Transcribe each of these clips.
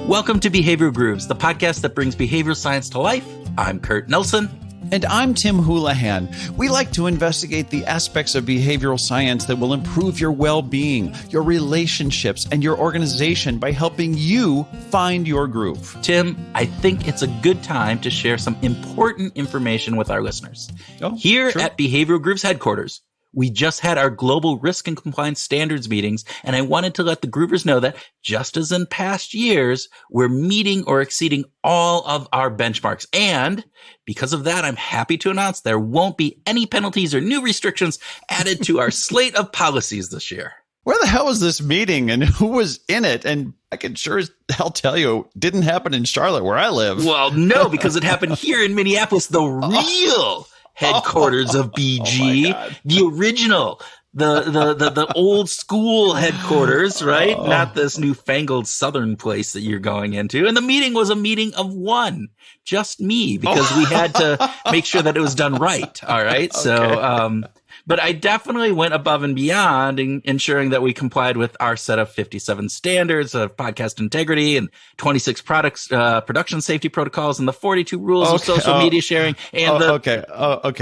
Welcome to Behavioral Grooves, the podcast that brings behavioral science to life. I'm Kurt Nelson. And I'm Tim Houlihan. We like to investigate the aspects of behavioral science that will improve your well-being, your relationships, and your organization by helping you find your groove. Tim, I think it's a good time to share some important information with our listeners. Here at Behavioral Grooves headquarters, we just had our global risk and compliance standards meetings, and I wanted to let the Groovers know that just as in past years, we're meeting or exceeding all of our benchmarks. And because of that, I'm happy to announce there won't be any penalties or new restrictions added to our slate of policies this year. Where the hell was this meeting and who was in it? And I can sure as hell tell you, it didn't happen in Charlotte where I live. Well, no, because it happened here in Minneapolis, the real headquarters of BG, the original, the old school headquarters, right? Not this newfangled southern place that you're going into. And the meeting was a meeting of one, just me, because we had to make sure that it was done right. All right. Okay. So, but I definitely went above and beyond in ensuring that we complied with our set of 57 standards of podcast integrity and 26 production safety protocols and the 42 rules of social media sharing. And okay. What?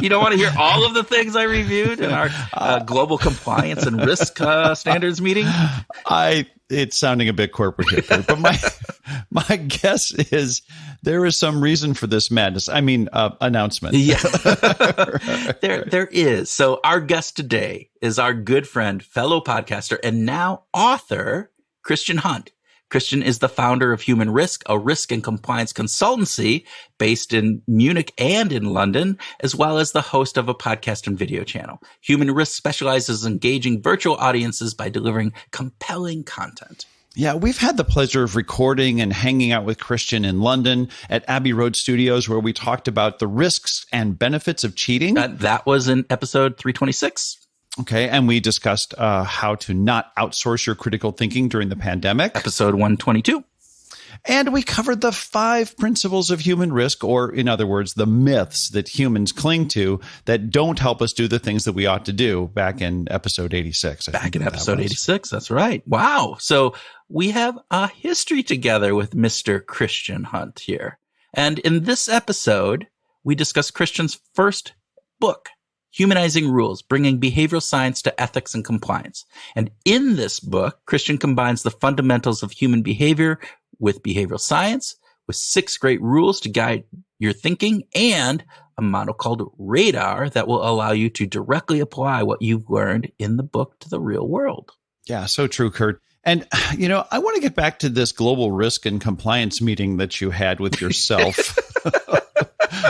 You don't want to hear all of the things I reviewed in our global compliance and risk standards meeting? It's sounding a bit corporate here, but my guess is there is some reason for this madness. I mean, announcement. Yeah, there is. So our guest today is our good friend, fellow podcaster, and now author, Christian Hunt. Christian is the founder of Human Risk, a risk and compliance consultancy based in Munich and in London, as well as the host of a podcast and video channel. Human Risk specializes in engaging virtual audiences by delivering compelling content. Yeah, we've had the pleasure of recording and hanging out with Christian in London at Abbey Road Studios, where we talked about the risks and benefits of cheating. That was in episode 326. Okay, and we discussed how to not outsource your critical thinking during the pandemic. Episode 122. And we covered the 5 principles of human risk, or in other words, the myths that humans cling to that don't help us do the things that we ought to do back in episode 86. Back in episode 86, that's right. Wow. So we have a history together with Mr. Christian Hunt here. And in this episode, we discuss Christian's first book, Humanizing Rules, bringing behavioral science to ethics and compliance. And in this book, Christian combines the fundamentals of human behavior with behavioral science, with 6 great rules to guide your thinking, and a model called Radar that will allow you to directly apply what you've learned in the book to the real world. Yeah, so true, Kurt. And, you know, I want to get back to this global risk and compliance meeting that you had with yourself.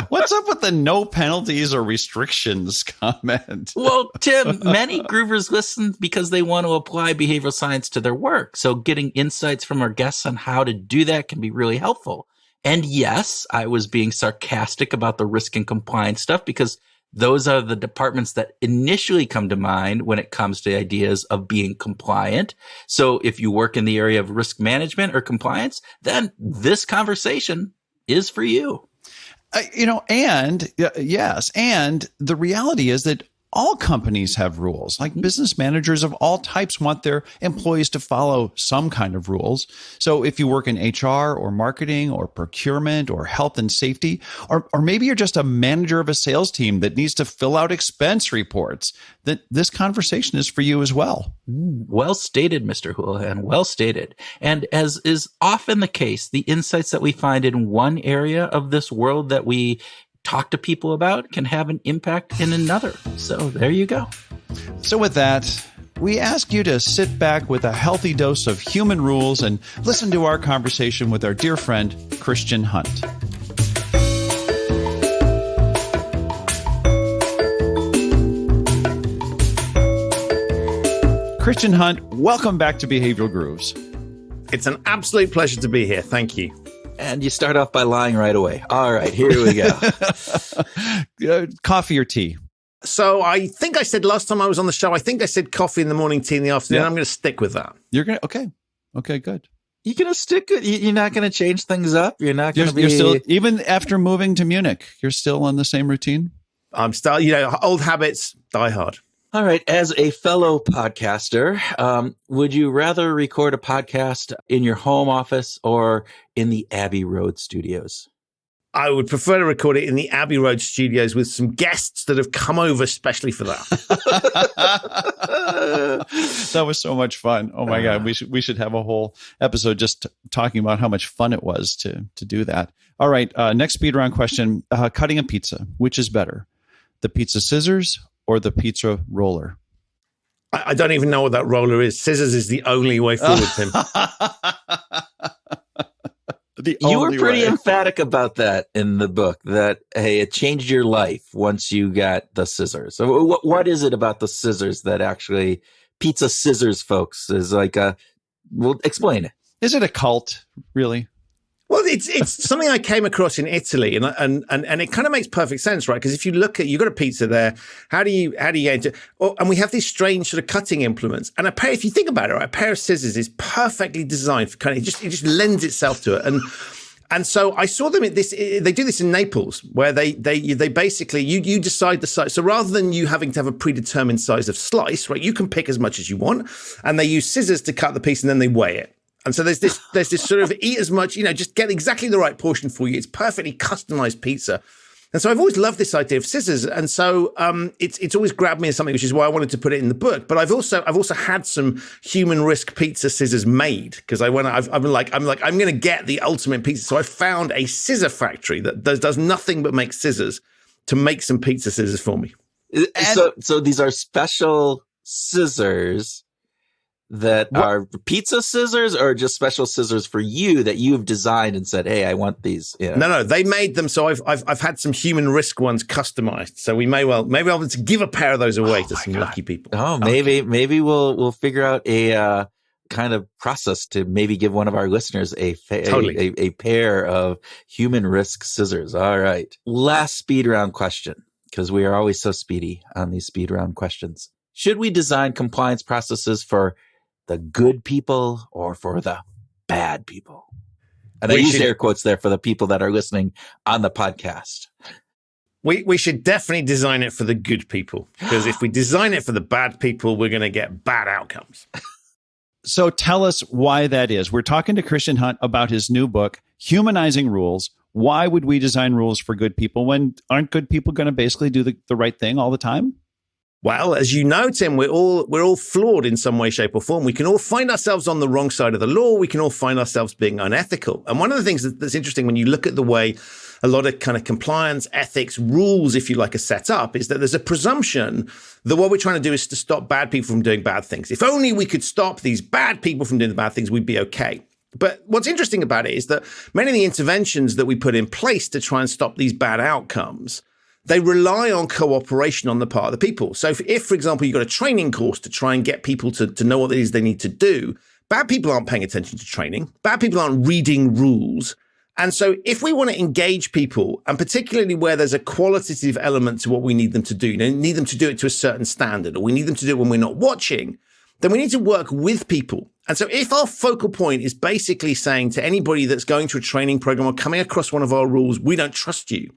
What's up with the no penalties or restrictions comment? Well, Tim, many Groovers listen because they want to apply behavioral science to their work. So getting insights from our guests on how to do that can be really helpful. And yes, I was being sarcastic about the risk and compliance stuff because those are the departments that initially come to mind when it comes to ideas of being compliant. So if you work in the area of risk management or compliance, then this conversation is for you. And the reality is that all companies have rules. Like business managers of all types want their employees to follow some kind of rules. So if you work in HR or marketing or procurement or health and safety, or maybe you're just a manager of a sales team that needs to fill out expense reports, then this conversation is for you as well. Well stated, Mr. Houlihan. Well stated. And as is often the case, the insights that we find in one area of this world that we talk to people about can have an impact in another. So there you go. So with that, we ask you to sit back with a healthy dose of human rules and listen to our conversation with our dear friend, Christian Hunt. Christian Hunt, welcome back to Behavioral Grooves. It's an absolute pleasure to be here. Thank you. And you start off by lying right away. All right, here we go. Coffee or tea? So I think I said last time I was on the show, I think I said coffee in the morning, tea in the afternoon. Yeah. I'm going to stick with that. You're going to, okay. Okay, good. You're going to stick with, you're not going to change things up. You're not going to be. You're still, even after moving to Munich, you're still on the same routine? old habits die hard. All right. As a fellow podcaster, would you rather record a podcast in your home office or in the Abbey Road studios? I would prefer to record it in the Abbey Road studios with some guests that have come over especially for that. That was so much fun. Oh my God. We should have a whole episode just talking about how much fun it was to do that. All right. Next speed round question. Cutting a pizza. Which is better? The pizza scissors or the pizza roller? I don't even know what that roller is. Scissors is the only way forward, Tim. You were pretty emphatic about that in the book, that, hey, it changed your life once you got the scissors. So what is it about the scissors that actually pizza scissors, folks, is like well, explain it. Is it a cult, really? Well, it's something I came across in Italy, and it kind of makes perfect sense, right? Because if you look at, you've got a pizza there, how do you get into? And we have these strange sort of cutting implements, and if you think about it, right, a pair of scissors is perfectly designed for it just lends itself to it, and so I saw them at this. They do this in Naples, where they basically you decide the size. So rather than you having to have a predetermined size of slice, right, you can pick as much as you want, and they use scissors to cut the piece, and then they weigh it. And so there's this sort of eat as much, just get exactly the right portion for you. It's perfectly customized pizza. And so I've always loved this idea of scissors. And so it's always grabbed me as something, which is why I wanted to put it in the book. But I've also had some human risk pizza scissors made, because I'm going to get the ultimate pizza. So I found a scissor factory that does nothing but make scissors to make some pizza scissors for me. So these are special scissors that are pizza scissors, or just special scissors for you that you've designed and said, hey, I want these. Yeah. No, they made them. So I've had some human risk ones customized. So maybe I'll just give a pair of those away to some lucky people. Oh, maybe we'll figure out a kind of process to maybe give one of our listeners a pair of human risk scissors. All right. Last speed round question, because we are always so speedy on these speed round questions. Should we design compliance processes for the good people or for the bad people? And I use air quotes there for the people that are listening on the podcast. We should definitely design it for the good people, because if we design it for the bad people, we're going to get bad outcomes. So tell us why that is. We're talking to Christian Hunt about his new book, Humanizing Rules. Why would we design rules for good people when aren't good people going to basically do the right thing all the time? Well, as you know, Tim, we're all flawed in some way, shape, or form. We can all find ourselves on the wrong side of the law. We can all find ourselves being unethical. And one of the things that's interesting when you look at the way a lot of kind of compliance, ethics, rules, if you like, are set up, is that there's a presumption that what we're trying to do is to stop bad people from doing bad things. If only we could stop these bad people from doing the bad things, we'd be okay. But what's interesting about it is that many of the interventions that we put in place to try and stop these bad outcomes, they rely on cooperation on the part of the people. So if, for example, you've got a training course to try and get people to know what it is they need to do, bad people aren't paying attention to training. Bad people aren't reading rules. And so if we want to engage people, and particularly where there's a qualitative element to what we need them to do, need them to do it to a certain standard, or we need them to do it when we're not watching, then we need to work with people. And so if our focal point is basically saying to anybody that's going through a training program or coming across one of our rules, we don't trust you,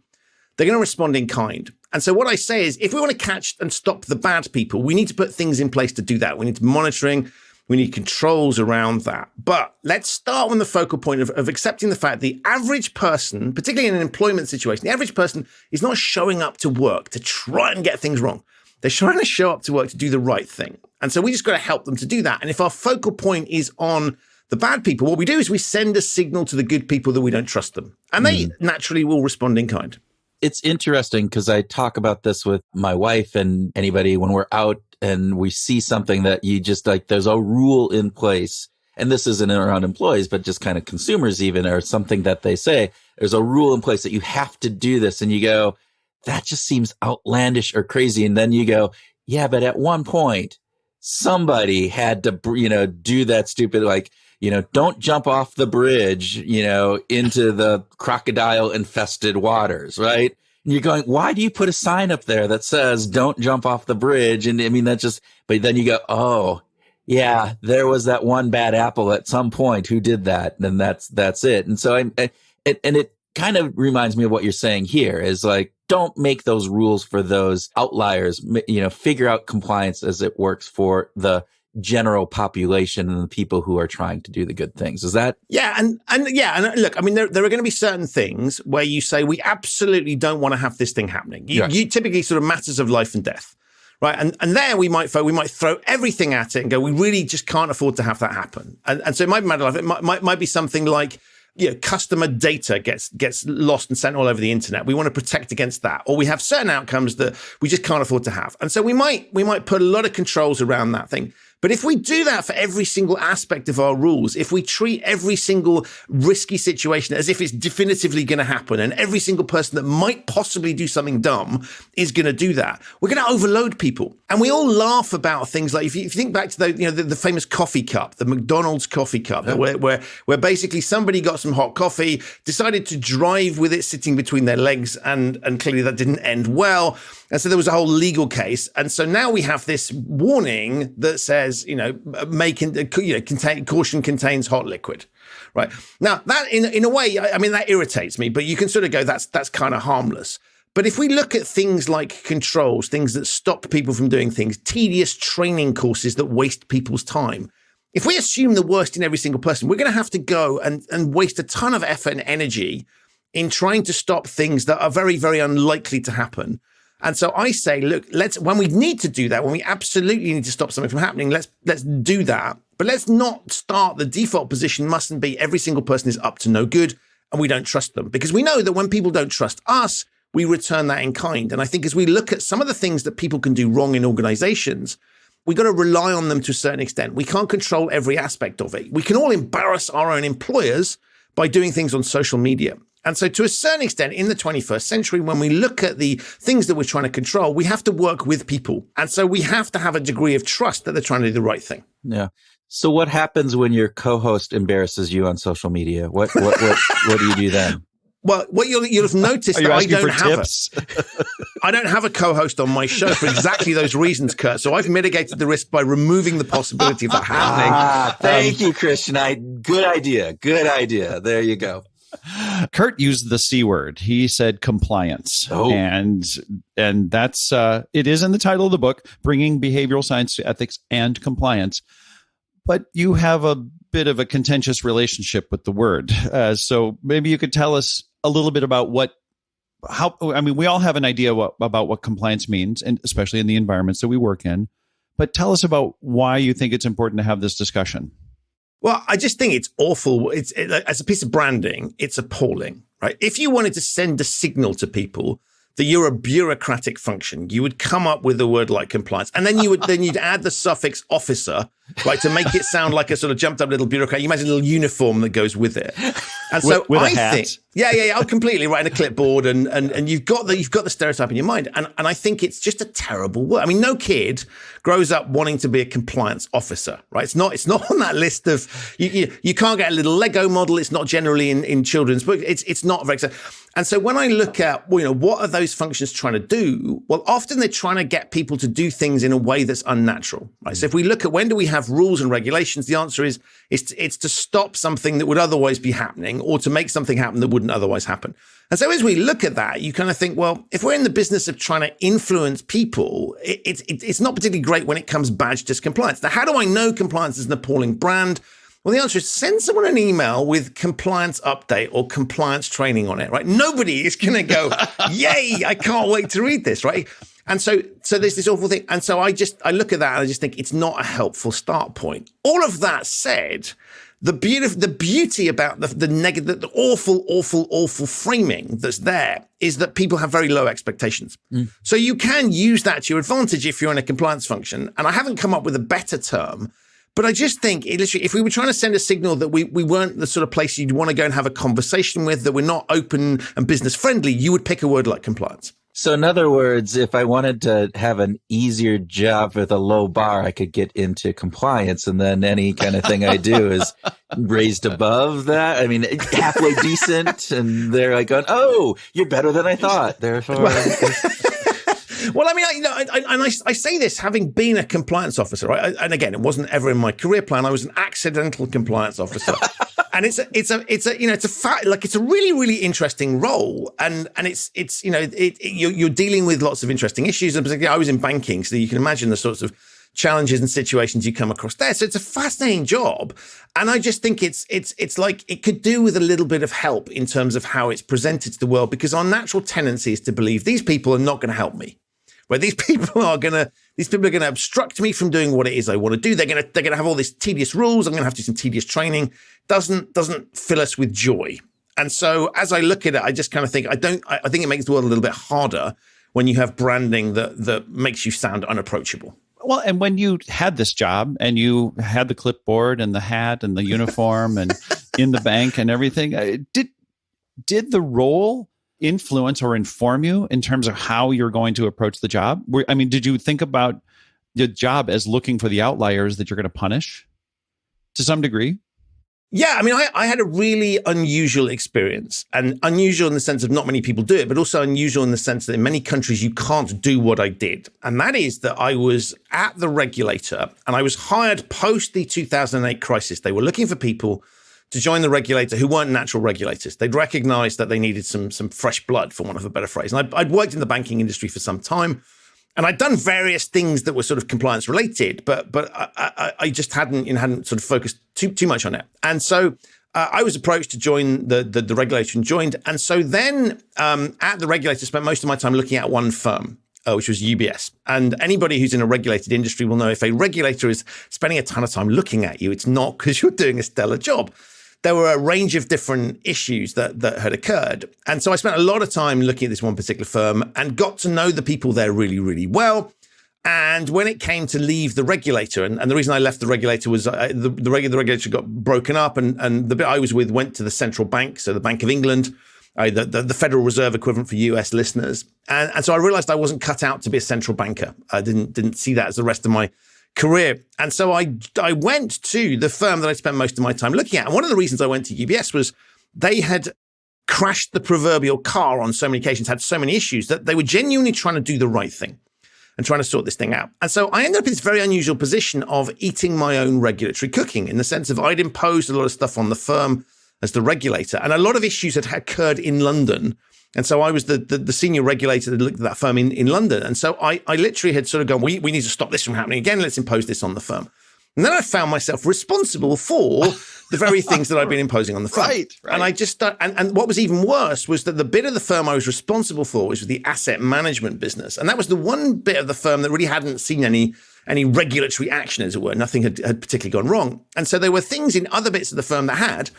they're going to respond in kind. And so what I say is, if we want to catch and stop the bad people, we need to put things in place to do that. We need monitoring. We need controls around that. But let's start on the focal point of accepting the fact the average person, particularly in an employment situation, the average person is not showing up to work to try and get things wrong. They're trying to show up to work to do the right thing. And so we just got to help them to do that. And if our focal point is on the bad people, what we do is we send a signal to the good people that we don't trust them. And they naturally will respond in kind. It's interesting because I talk about this with my wife and anybody when we're out and we see something that you just like, there's a rule in place. And this isn't around employees, but just kind of consumers even, or something that they say, there's a rule in place that you have to do this. And you go, that just seems outlandish or crazy. And then you go, yeah, but at one point, somebody had to, do that stupid, like, don't jump off the bridge, into the crocodile infested waters, right? And you're going, why do you put a sign up there that says, don't jump off the bridge? And I mean, but then you go, oh, yeah, there was that one bad apple at some point who did that. And that's it. And so it kind of reminds me of what you're saying here is like, don't make those rules for those outliers, figure out compliance as it works for the general population and the people who are trying to do the good things. Is that? Yeah. And look, I mean, there are going to be certain things where you say, we absolutely don't want to have this thing happening. You typically sort of matters of life and death. Right. And there we might throw everything at it and go, we really just can't afford to have that happen. And so it might be matter of life. It might be something like, customer data gets lost and sent all over the internet. We want to protect against that. Or we have certain outcomes that we just can't afford to have. And so we might put a lot of controls around that thing. But if we do that for every single aspect of our rules, if we treat every single risky situation as if it's definitively going to happen, and every single person that might possibly do something dumb is going to do that, we're going to overload people. And we all laugh about things like, if you think back to the famous coffee cup, the McDonald's coffee cup, where basically somebody got some hot coffee, decided to drive with it sitting between their legs, and clearly that didn't end well. And so there was a whole legal case. And so now we have this warning that says, caution contains hot liquid, right? Now that in a way, I mean, that irritates me, but you can sort of go, that's kind of harmless. But if we look at things like controls, things that stop people from doing things, tedious training courses that waste people's time, if we assume the worst in every single person, we're going to have to go and waste a ton of effort and energy in trying to stop things that are very, very unlikely to happen. And so I say, look, when we need to do that, when we absolutely need to stop something from happening, let's do that. But let's not start, the default position mustn't be every single person is up to no good and we don't trust them. Because we know that when people don't trust us, we return that in kind. And I think as we look at some of the things that people can do wrong in organizations, we got to rely on them to a certain extent. We can't control every aspect of it. We can all embarrass our own employers by doing things on social media. And so to a certain extent, in the 21st century, when we look at the things that we're trying to control, we have to work with people. And so we have to have a degree of trust that they're trying to do the right thing. Yeah. So what happens when your co-host embarrasses you on social media? What do you do then? Well, what you'll have noticed that I don't have a co-host on my show for exactly those reasons, Kurt. So I've mitigated the risk by removing the possibility of that happening. Thank you, Christian. Good idea. There you go. Kurt used the C word. He said compliance. Oh. And that's it is in the title of the book, Bringing Behavioral Science to Ethics and Compliance. But you have a bit of a contentious relationship with the word. So maybe you could tell us a little bit about we all have an idea about what compliance means, and especially in the environments that we work in. But tell us about why you think it's important to have this discussion. Well, I just think it's awful. As a piece of branding, it's appalling, right? If you wanted to send a signal to people that you're a bureaucratic function, you would come up with a word like compliance, and then you'd add the suffix officer, right, to make it sound like a sort of jumped up little bureaucrat. You imagine a little uniform that goes with it. And so with I a hat. think, oh, completely right, and a clipboard, and you've got the stereotype in your mind, and I think it's just a terrible word. I mean, no kid grows up wanting to be a compliance officer, right? It's not on that list of you can't get a little Lego model. It's not generally in children's books. It's not very. And so when I look at what are those functions trying to do? Well, often they're trying to get people to do things in a way that's unnatural, right? So if we look at when do we have rules and regulations, the answer is it's to stop something that would otherwise be happening, or to make something happen that wouldn't otherwise happen. And so as we look at that, you kind of think, well, if we're in the business of trying to influence people, it's not particularly great when it comes badged as compliance. Now, how do I know compliance is an appalling brand? Well, the answer is send someone an email with compliance update or compliance training on it, right? Nobody is going to go, yay, I can't wait to read this, right? And so there's this awful thing. And so I look at that and I just think it's not a helpful start point. All of that said, the beauty about the awful framing that's there is that people have very low expectations. So you can use that to your advantage if you're in a compliance function. And I haven't come up with a better term, but I just think if we were trying to send a signal that we weren't the sort of place you'd want to go and have a conversation with, that we're not open and business friendly, you would pick a word like compliance. So in other words, if I wanted to have an easier job with a low bar, I could get into compliance, and then any kind of thing I do is raised above that. I mean, halfway decent, and they're like going, "Oh, you're better than I thought." Therefore, well, I mean, I say this having been a compliance officer, right? And again, it wasn't ever in my career plan. I was an accidental compliance officer. And it's a really, really interesting role. And you're dealing with lots of interesting issues. And particularly I was in banking, so you can imagine the sorts of challenges and situations you come across there. So it's a fascinating job. And I just think it's like it could do with a little bit of help in terms of how it's presented to the world, because our natural tendency is to believe these people are not going to help me. Where these people are going to obstruct me from doing what it is I want to do. They're going to have all these tedious rules. I'm going to have to do some tedious training. Doesn't fill us with joy. And so as I look at it, I just kind of think, I think it makes the world a little bit harder when you have branding that makes you sound unapproachable. Well, and when you had this job and you had the clipboard and the hat and the uniform and in the bank and everything, did the role influence or inform you in terms of how you're going to approach the job? I mean, did you think about the job as looking for the outliers that you're going to punish to some degree? Yeah, I mean, I had a really unusual experience, and unusual in the sense of not many people do it, but also unusual in the sense that in many countries you can't do what I did. And that is that I was at the regulator and I was hired post the 2008 crisis. They were looking for people to join the regulator who weren't natural regulators. They'd recognized that they needed some fresh blood, for want of a better phrase. And I'd worked in the banking industry for some time, and I'd done various things that were sort of compliance related, but I just hadn't sort of focused too much on it. And so I was approached to join the regulator and joined. And so then at the regulator, spent most of my time looking at one firm, which was UBS. And anybody who's in a regulated industry will know if a regulator is spending a ton of time looking at you, it's not because you're doing a stellar job. There were a range of different issues that had occurred. And so I spent a lot of time looking at this one particular firm and got to know the people there really, really well. And when it came to leave the regulator, and the reason I left the regulator was the regulator got broken up, and the bit I was with went to the central bank, so the Bank of England, the Federal Reserve equivalent for US listeners. And so I realized I wasn't cut out to be a central banker. I didn't see that as the rest of my career. And so I went to the firm that I spent most of my time looking at. And one of the reasons I went to UBS was they had crashed the proverbial car on so many occasions, had so many issues that they were genuinely trying to do the right thing and trying to sort this thing out. And so I ended up in this very unusual position of eating my own regulatory cooking, in the sense of I'd imposed a lot of stuff on the firm as the regulator, and a lot of issues had occurred in London. And so I was the senior regulator that looked at that firm in London. And so I literally had sort of gone, we need to stop this from happening again. Let's impose this on the firm. And then I found myself responsible for the very things that I'd been imposing on the firm. Right. And I just, and what was even worse was that the bit of the firm I was responsible for was the asset management business. And that was the one bit of the firm that really hadn't seen any regulatory action, as it were. Nothing had particularly gone wrong. And so there were things in other bits of the firm that had.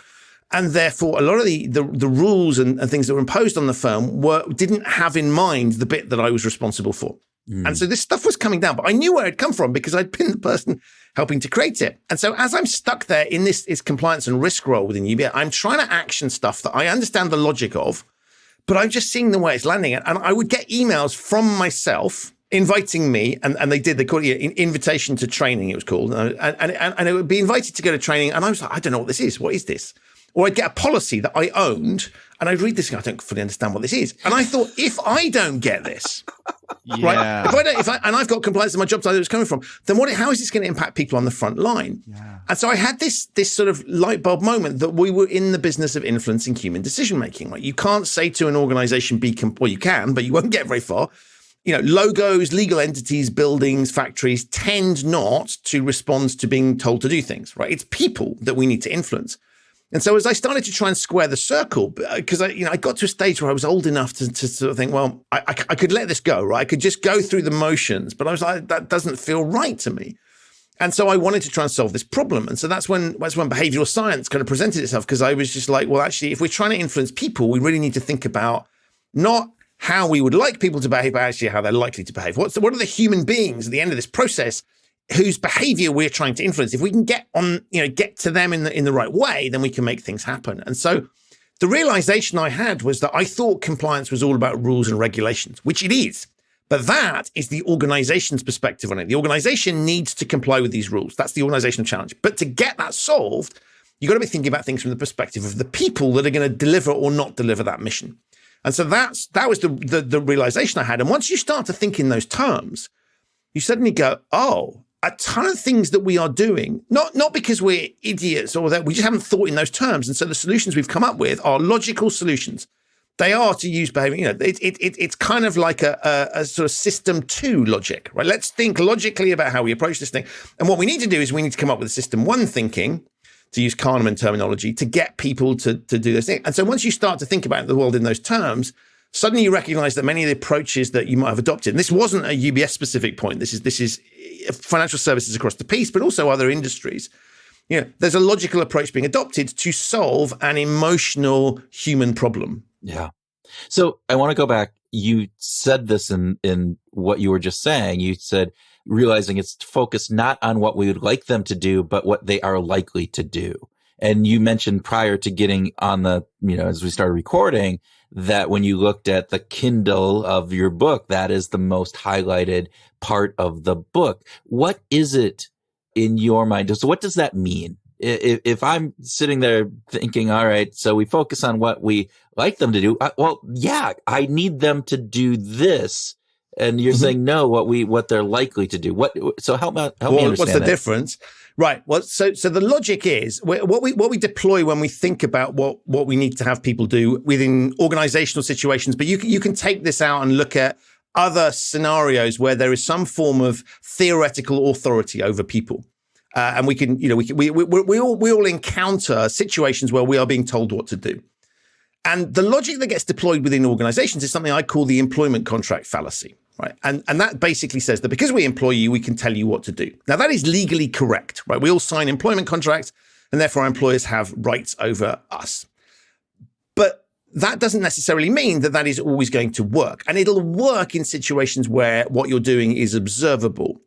And therefore, a lot of the rules and things that were imposed on the firm didn't have in mind the bit that I was responsible for. And so this stuff was coming down, but I knew where it had come from because I'd been the person helping to create it. And so as I'm stuck there in this compliance and risk role within UBS, I'm trying to action stuff that I understand the logic of, but I'm just seeing the way it's landing. And I would get emails from myself inviting me, and they called it an invitation to training, it was called. And it would be invited to go to training. And I was like, I don't know what this is. What is this? Or I'd get a policy that I owned, and I'd read this and I don't fully understand what this is. And I thought, if I don't get this, right? And I've got compliance in my job title that it's coming from, then how is this going to impact people on the front line? Yeah. And so I had this sort of light bulb moment that we were in the business of influencing human decision making. Right? You can't say to an organization, well, you can, but you won't get very far. Logos, legal entities, buildings, factories tend not to respond to being told to do things, right? It's people that we need to influence. And so as I started to try and square the circle, because I got to a stage where I was old enough to sort of think, well, I could let this go, right? I could just go through the motions, but I was like, that doesn't feel right to me. And so I wanted to try and solve this problem. And so that's when behavioural science kind of presented itself, because I was just like, well, actually, if we're trying to influence people, we really need to think about not how we would like people to behave, but actually how they're likely to behave. What are the human beings at the end of this process whose behavior we're trying to influence? If we can get to them in the right way, then we can make things happen. And so the realization I had was that I thought compliance was all about rules and regulations, which it is. But that is the organization's perspective on it. The organization needs to comply with these rules. That's the organizational challenge. But to get that solved, you've got to be thinking about things from the perspective of the people that are going to deliver or not deliver that mission. And so that was the realization I had. And once you start to think in those terms, you suddenly go, oh, a ton of things that we are doing, not because we're idiots or that we just haven't thought in those terms. And so the solutions we've come up with are logical solutions. They are to use behavior. It's kind of like a sort of system 2 logic, right? Let's think logically about how we approach this thing. And what we need to do is we need to come up with a system 1 thinking, to use Kahneman terminology, to get people to do this thing. And so once you start to think about the world in those terms, suddenly you recognize that many of the approaches that you might have adopted, and this wasn't a UBS specific point, this is financial services across the piece, but also other industries. There's a logical approach being adopted to solve an emotional human problem. Yeah. So I want to go back. You said this in what you were just saying. You said realizing it's focused not on what we would like them to do, but what they are likely to do. And you mentioned prior to getting on the, as we started recording, that when you looked at the Kindle of your book, that is the most highlighted part of the book. What is it in your mind? So what does that mean? If I'm sitting there thinking, all right, so we focus on what we like them to do. I need them to do this. And you're saying, no, what they're likely to do. So help me understand what's the difference? Right. Well, so the logic is what we deploy when we think about what we need to have people do within organizational situations. But you can take this out and look at other scenarios where there is some form of theoretical authority over people. And we all encounter situations where we are being told what to do. And the logic that gets deployed within organizations is something I call the employment contract fallacy, right? And that basically says that because we employ you, we can tell you what to do. Now, that is legally correct, right? We all sign employment contracts, and therefore our employers have rights over us. But that doesn't necessarily mean that is always going to work. And it'll work in situations where what you're doing is observable.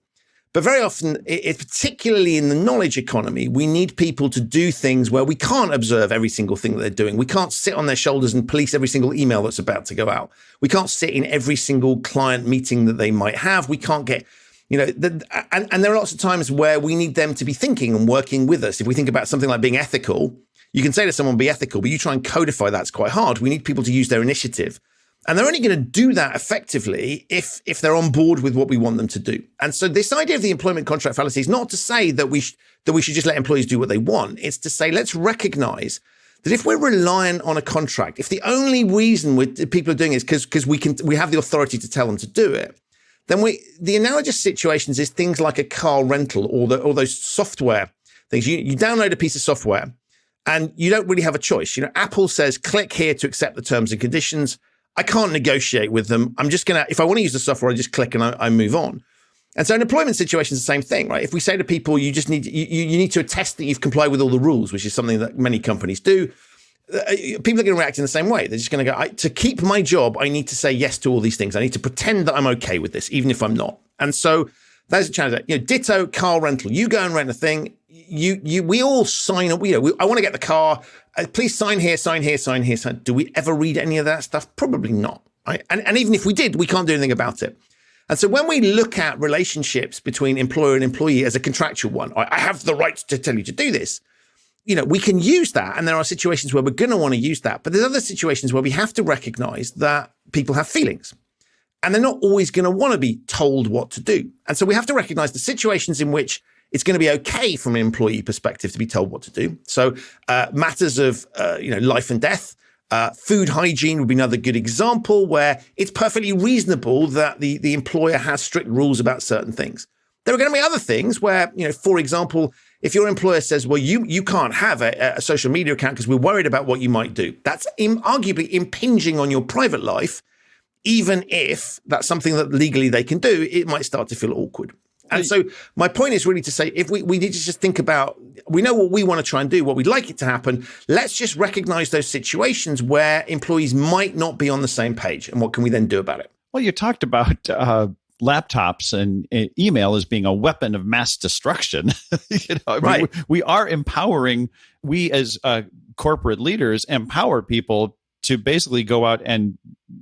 But very often, particularly in the knowledge economy, we need people to do things where we can't observe every single thing that they're doing. We can't sit on their shoulders and police every single email that's about to go out. We can't sit in every single client meeting that they might have. We can't get, and there are lots of times where we need them to be thinking and working with us. If we think about something like being ethical, you can say to someone, be ethical, but you try and codify that's quite hard. We need people to use their initiative. And they're only going to do that effectively if they're on board with what we want them to do. And so this idea of the employment contract fallacy is not to say that we should just let employees do what they want. It's to say, let's recognize that if we're reliant on a contract, if the only reason people are doing it is because we have the authority to tell them to do it, then the analogous situations is things like a car rental or those software things. You download a piece of software and you don't really have a choice. Apple says, click here to accept the terms and conditions. I can't negotiate with them. I'm just if I want to use the software, I just click and I move on. And so in employment situations, the same thing, right? If we say to people, you need to attest that you've complied with all the rules, which is something that many companies do, people are going to react in the same way. They're just going to go, to keep my job, I need to say yes to all these things. I need to pretend that I'm okay with this, even if I'm not. And so there's a challenge. Ditto car rental. You go and rent a thing. We all sign up. I want to get the car. Please sign here, sign here, sign here. Sign. Do we ever read any of that stuff? Probably not. Right? And even if we did, we can't do anything about it. And so when we look at relationships between employer and employee as a contractual one, I have the right to tell you to do this. We can use that. And there are situations where we're going to want to use that. But there's other situations where we have to recognize that people have feelings. And they're not always going to want to be told what to do. And so we have to recognize the situations in which it's going to be okay from an employee perspective to be told what to do. So matters of life and death, food hygiene would be another good example where it's perfectly reasonable that the employer has strict rules about certain things. There are going to be other things where, for example, if your employer says, well, you can't have a social media account because we're worried about what you might do, that's arguably impinging on your private life. Even if that's something that legally they can do, it might start to feel awkward. And so my point is really to say, if we need to just think about, we know what we want to try and do, what we'd like it to happen. Let's just recognize those situations where employees might not be on the same page. And what can we then do about it? Well, you talked about laptops and email as being a weapon of mass destruction. Right. We are empowering, we as corporate leaders empower people to basically go out and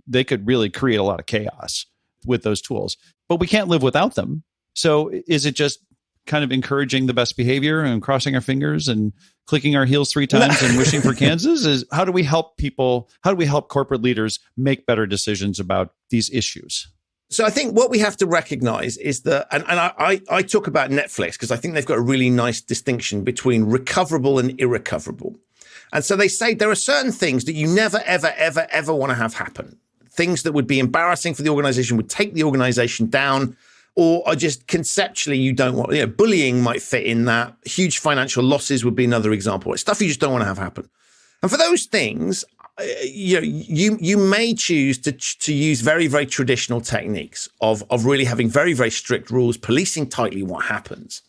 they could really create a lot of chaos with those tools. But we can't live without them. So is it just kind of encouraging the best behavior and crossing our fingers and clicking our heels 3 times and wishing for Kansas? How do we help corporate leaders make better decisions about these issues? So I think what we have to recognize is that, and I talk about Netflix because I think they've got a really nice distinction between recoverable and irrecoverable. And so they say there are certain things that you never, ever, ever, ever want to have happen. Things that would be embarrassing for the organization, would take the organization down, or are just conceptually you don't want, bullying might fit in that. Huge financial losses would be another example. It's stuff you just don't want to have happen. And for those things, you may choose to use very, very traditional techniques of really having very, very strict rules, policing tightly what happens.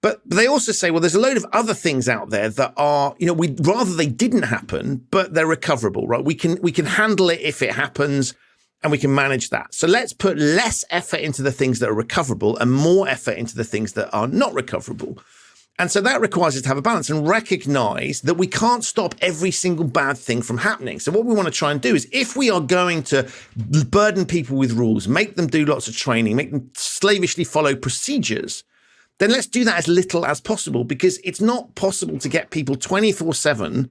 But they also say, well, there's a load of other things out there that are, we'd rather they didn't happen, but they're recoverable, right? We can handle it if it happens, and we can manage that. So let's put less effort into the things that are recoverable and more effort into the things that are not recoverable. And so that requires us to have a balance and recognize that we can't stop every single bad thing from happening. So what we want to try and do is, if we are going to burden people with rules, make them do lots of training, make them slavishly follow procedures, then let's do that as little as possible, because it's not possible to get people 24/7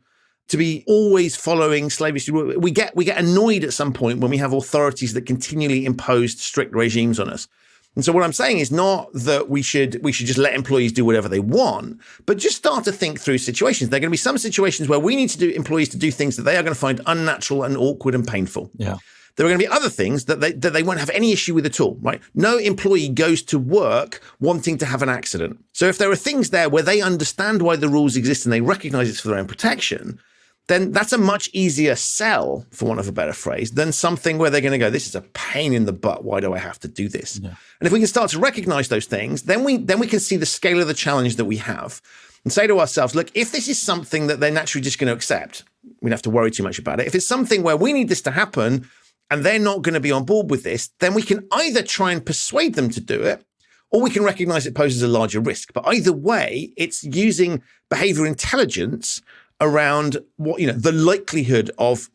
to be always following slavishly rules. We get annoyed at some point when we have authorities that continually impose strict regimes on us. And so what I'm saying is not that we should just let employees do whatever they want, but just start to think through situations. There are going to be some situations where we need to do employees to do things that they are going to find unnatural and awkward and painful. Yeah. There are going to be other things that they won't have any issue with at all, right? No employee goes to work wanting to have an accident. So if there are things there where they understand why the rules exist and they recognize it's for their own protection, then that's a much easier sell, for want of a better phrase, than something where they're going to go, this is a pain in the butt. Why do I have to do this? Yeah. And if we can start to recognize those things, then we can see the scale of the challenge that we have and say to ourselves, look, if this is something that they're naturally just going to accept, we don't have to worry too much about it. If it's something where we need this to happen and they're not going to be on board with this, then we can either try and persuade them to do it, or we can recognize it poses a larger risk. But either way, it's using behavioral intelligence around what, the likelihood of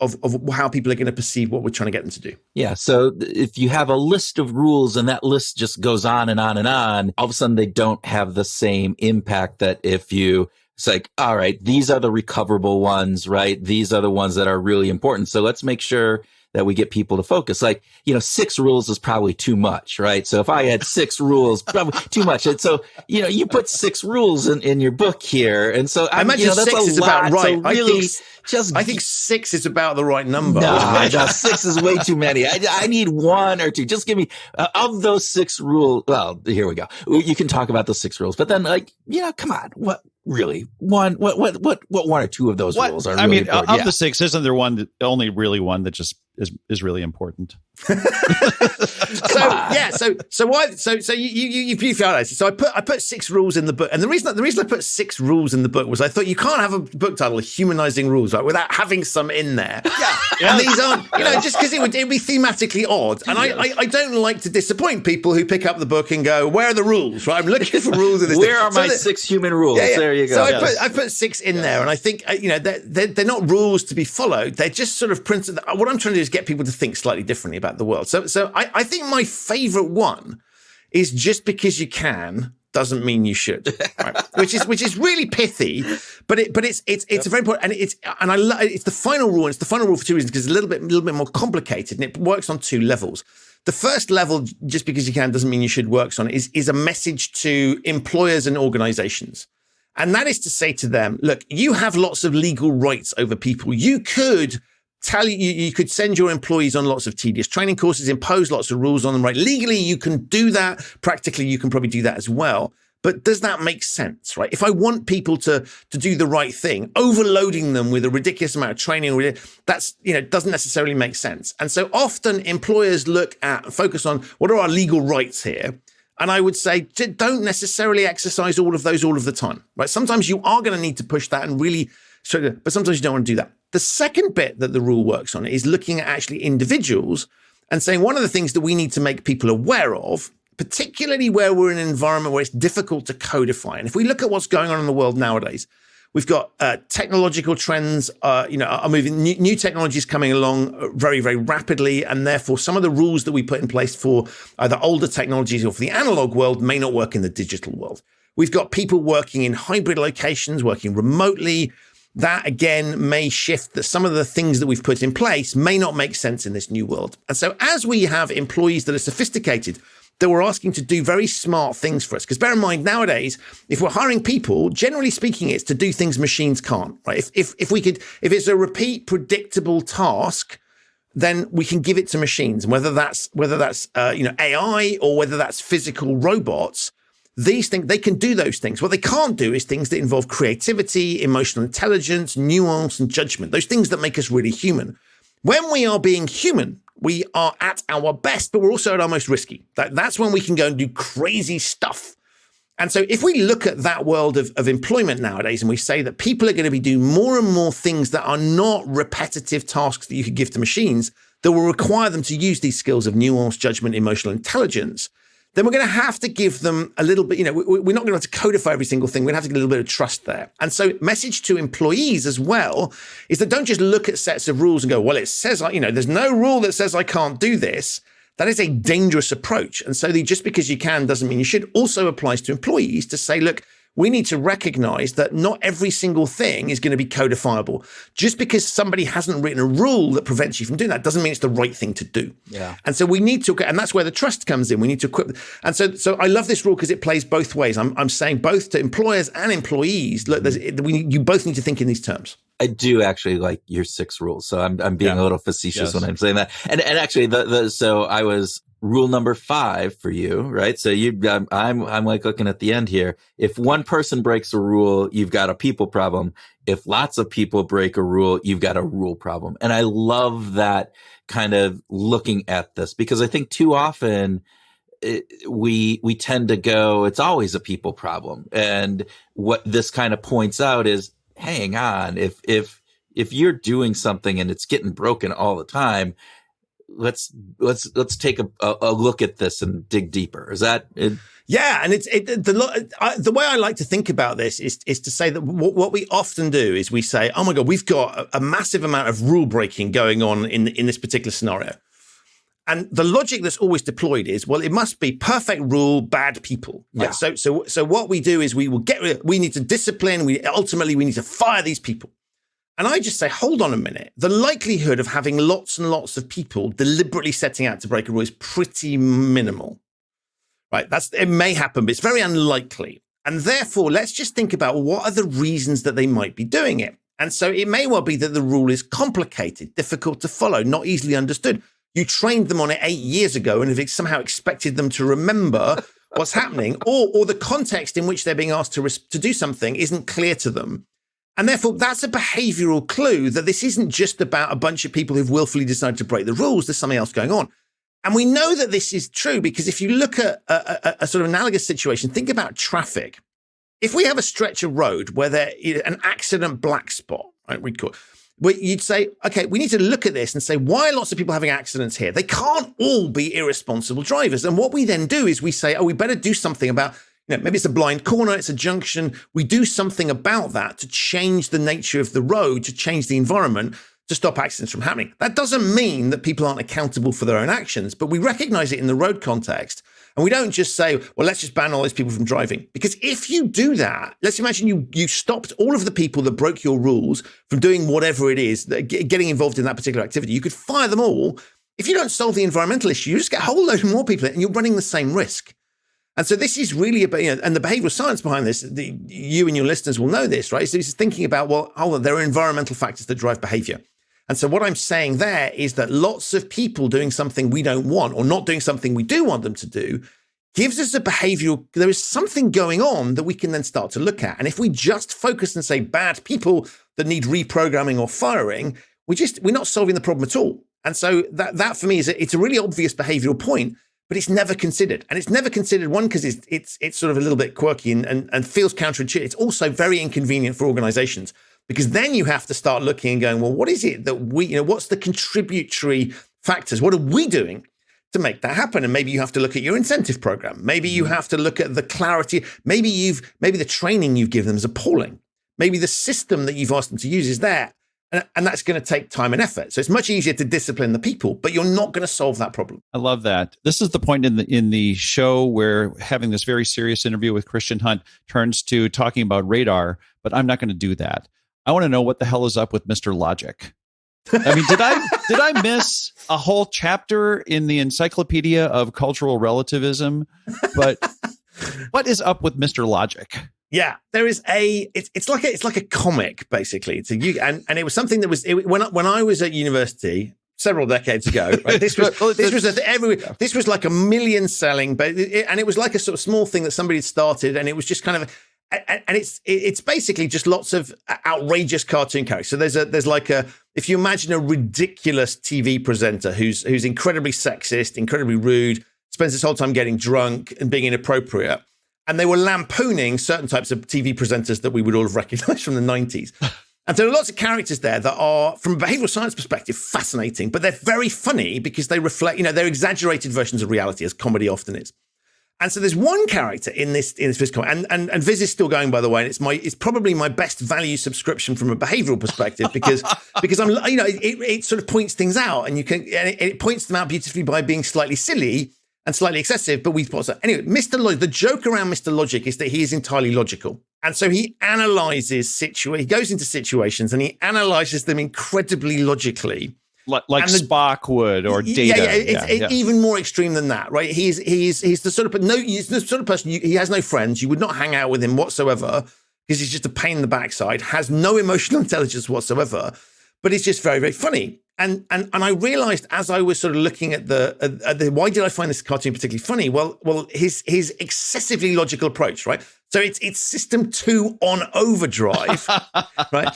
how people are going to perceive what we're trying to get them to do. Yeah. So if you have a list of rules and that list just goes on and on and on, all of a sudden they don't have the same impact that if it's like, all right, these are the recoverable ones, right? These are the ones that are really important. So let's make sure that we get people to focus. Like, 6 rules is probably too much, right? So if I had 6 rules, probably too much. And so, you put 6 rules in your book here. And so I imagine that's 6 is about right. So really, I think 6 is about the right number. No, 6 is way too many. I need 1 or 2. Just give me of those 6 rules. Well, here we go. You can talk about those 6 rules, but then come on. What really? What 1 or 2 of those rules are really important? Of the 6, isn't there only really one that just is really important? So you found it. So I put 6 rules in the book, and the reason I put 6 rules in the book was I thought you can't have a book titled "Humanizing Rules" right without having some in there. Yeah. And these aren't, just because it would be thematically odd. And I don't like to disappoint people who pick up the book and go, "Where are the rules?" Right? I'm looking for rules in this. Where are my 6 human rules? Yeah. There you go. So I put 6 in there, and I think they're not rules to be followed. They're just sort of principles. What I'm trying to do is get people to think slightly differently about the world. So I think my favorite one is just because you can doesn't mean you should, right? which is really pithy, but it's a very important, and it's the final rule, and it's the final rule for 2 reasons, because it's a little bit more complicated, and it works on 2 levels. The first level, just because you can doesn't mean you should, works on is a message to employers and organizations. And that is to say to them, look, you have lots of legal rights over people. You could you could send your employees on lots of tedious training courses, impose lots of rules on them, right? Legally, you can do that. Practically, you can probably do that as well. But does that make sense, right? If I want people to do the right thing, overloading them with a ridiculous amount of training, that's, doesn't necessarily make sense. And so often employers focus on what are our legal rights here? And I would say, don't necessarily exercise all of those all of the time, right? Sometimes you are going to need to push that and really, but sometimes you don't want to do that. The second bit that the rule works on is looking at actually individuals and saying one of the things that we need to make people aware of, particularly where we're in an environment where it's difficult to codify. And if we look at what's going on in the world nowadays, we've got technological trends, are moving, new technologies coming along very, very rapidly. And therefore, some of the rules that we put in place for either older technologies or for the analog world may not work in the digital world. We've got people working in hybrid locations, working remotely. that again may shift that some of the things that we've put in place may not make sense in this new world. And so as we have employees that are sophisticated, that we're asking to do very smart things for us, because bear in mind nowadays, if we're hiring people, generally speaking, it's to do things machines can't, right? If it's a repeat predictable task, then we can give it to machines. And whether that's AI or whether that's physical robots, these things, they can do those things. What they can't do is things that involve creativity, emotional intelligence, nuance, and judgment, those things that make us really human. When we are being human, we are at our best, but we're also at our most risky. That's when we can go and do crazy stuff. And so if we look at that world of employment nowadays and we say that people are going to be doing more and more things that are not repetitive tasks that you could give to machines, that will require them to use these skills of nuance, judgment, emotional intelligence, then we're going to have to give them a little bit, we're not going to have to codify every single thing. We're going to have to get a little bit of trust there. And so message to employees as well is that don't just look at sets of rules and go, well, it says, there's no rule that says I can't do this. That is a dangerous approach. And so just because you can doesn't mean you should. Also applies to employees to say, look, we need to recognize that not every single thing is going to be codifiable. Just because somebody hasn't written a rule that prevents you from doing that doesn't mean it's the right thing to do. Yeah. And so we need to, and that's where the trust comes in. We need to equip. And so I love this rule because it plays both ways. I'm saying both to employers and employees, look, you both need to think in these terms. I do actually like your 6 rules. So I'm being a little facetious when I'm saying that. And actually so I was rule number 5 for you, right? So I'm like looking at the end here. If one person breaks a rule, you've got a people problem. If lots of people break a rule, you've got a rule problem. And I love that kind of looking at this because I think too often we tend to go, it's always a people problem. And what this kind of points out is, hang on, if you're doing something and it's getting broken all the time, let's take a look at this and dig deeper. Is that it? Yeah, and the way I like to think about this is to say that what we often do is we say, oh my God, we've got a massive amount of rule breaking going on in this particular scenario. And the logic that's always deployed is, well, it must be perfect rule, bad people. Right? Yeah. So what we do is we need to discipline. Ultimately we need to fire these people. And I just say, hold on a minute. The likelihood of having lots and lots of people deliberately setting out to break a rule is pretty minimal, right? It may happen, but it's very unlikely. And therefore, let's just think about what are the reasons that they might be doing it. And so it may well be that the rule is complicated, difficult to follow, not easily understood. You trained them on it 8 years ago and have somehow expected them to remember what's happening, or the context in which they're being asked to do something isn't clear to them. And therefore, that's a behavioral clue that this isn't just about a bunch of people who've willfully decided to break the rules. There's something else going on. And we know that this is true because if you look at a sort of analogous situation, think about traffic. If we have a stretch of road where there is an accident black spot, right, where you'd say, okay, we need to look at this and say, why are lots of people having accidents here? They can't all be irresponsible drivers. And what we then do is we say, oh, we better do something about, maybe it's a blind corner, it's a junction. We do something about that to change the nature of the road, to change the environment, to stop accidents from happening. That doesn't mean that people aren't accountable for their own actions, but we recognize it in the road context. And we don't just say, well, let's just ban all these people from driving. Because if you do that, let's imagine you stopped all of the people that broke your rules from doing whatever it is, getting involved in that particular activity. You could fire them all. If you don't solve the environmental issue, you just get a whole load more people and you're running the same risk. And so this is really about, and the behavioral science behind this, you and your listeners will know this, right? So this is thinking about, well, hold on, there are environmental factors that drive behavior. And so what I'm saying there is that lots of people doing something we don't want or not doing something we do want them to do gives us a behavioral, there is something going on that we can then start to look at. And if we just focus and say bad people that need reprogramming or firing, we're not solving the problem at all. And so that for me it's a really obvious behavioral point, but it's never considered. And it's never considered, one, because it's sort of a little bit quirky and feels counterintuitive. It's also very inconvenient for organizations. Because then you have to start looking and going, well, what is it that what's the contributory factors? What are we doing to make that happen? And maybe you have to look at your incentive program. Maybe you have to look at the clarity. Maybe the training you've given them is appalling. Maybe the system that you've asked them to use is there. And that's going to take time and effort. So it's much easier to discipline the people, but you're not going to solve that problem. I love that. This is the point in the show where having this very serious interview with Christian Hunt turns to talking about radar, but I'm not going to do that. I want to know what the hell is up with Mr. Logic. I mean, did I miss a whole chapter in the Encyclopedia of Cultural Relativism? But what is up with Mr. Logic? Yeah, there is it's like a comic basically. And it was something that was when I was at university several decades ago. Right? This was like a million selling, and it was like a sort of small thing that somebody had started, and it was just kind of. And it's basically just lots of outrageous cartoon characters. So there's like if you imagine a ridiculous TV presenter who's incredibly sexist, incredibly rude, spends his whole time getting drunk and being inappropriate, and they were lampooning certain types of TV presenters that we would all have recognized from the 90s. And there are lots of characters there that are, from a behavioral science perspective, fascinating, but they're very funny because they reflect, they're exaggerated versions of reality, as comedy often is. And so there's one character in this Viz comic, and Viz is still going, by the way, and it's probably my best value subscription from a behavioral perspective because I'm it sort of points things out, and it points them out beautifully by being slightly silly and slightly excessive, but we spot that. Anyway, Mr. Logic, the joke around Mr. Logic is that he is entirely logical. And so he analyzes he goes into situations and he analyzes them incredibly logically. Like Spock would, or Data. It's even more extreme than that, right? He's the sort of person he has no friends. You would not hang out with him whatsoever because he's just a pain in the backside. Has no emotional intelligence whatsoever, but he's just very, very funny. And I realized as I was sort of looking at the why did I find this cartoon particularly funny? Well, his excessively logical approach, right? So it's system 2 on overdrive, right?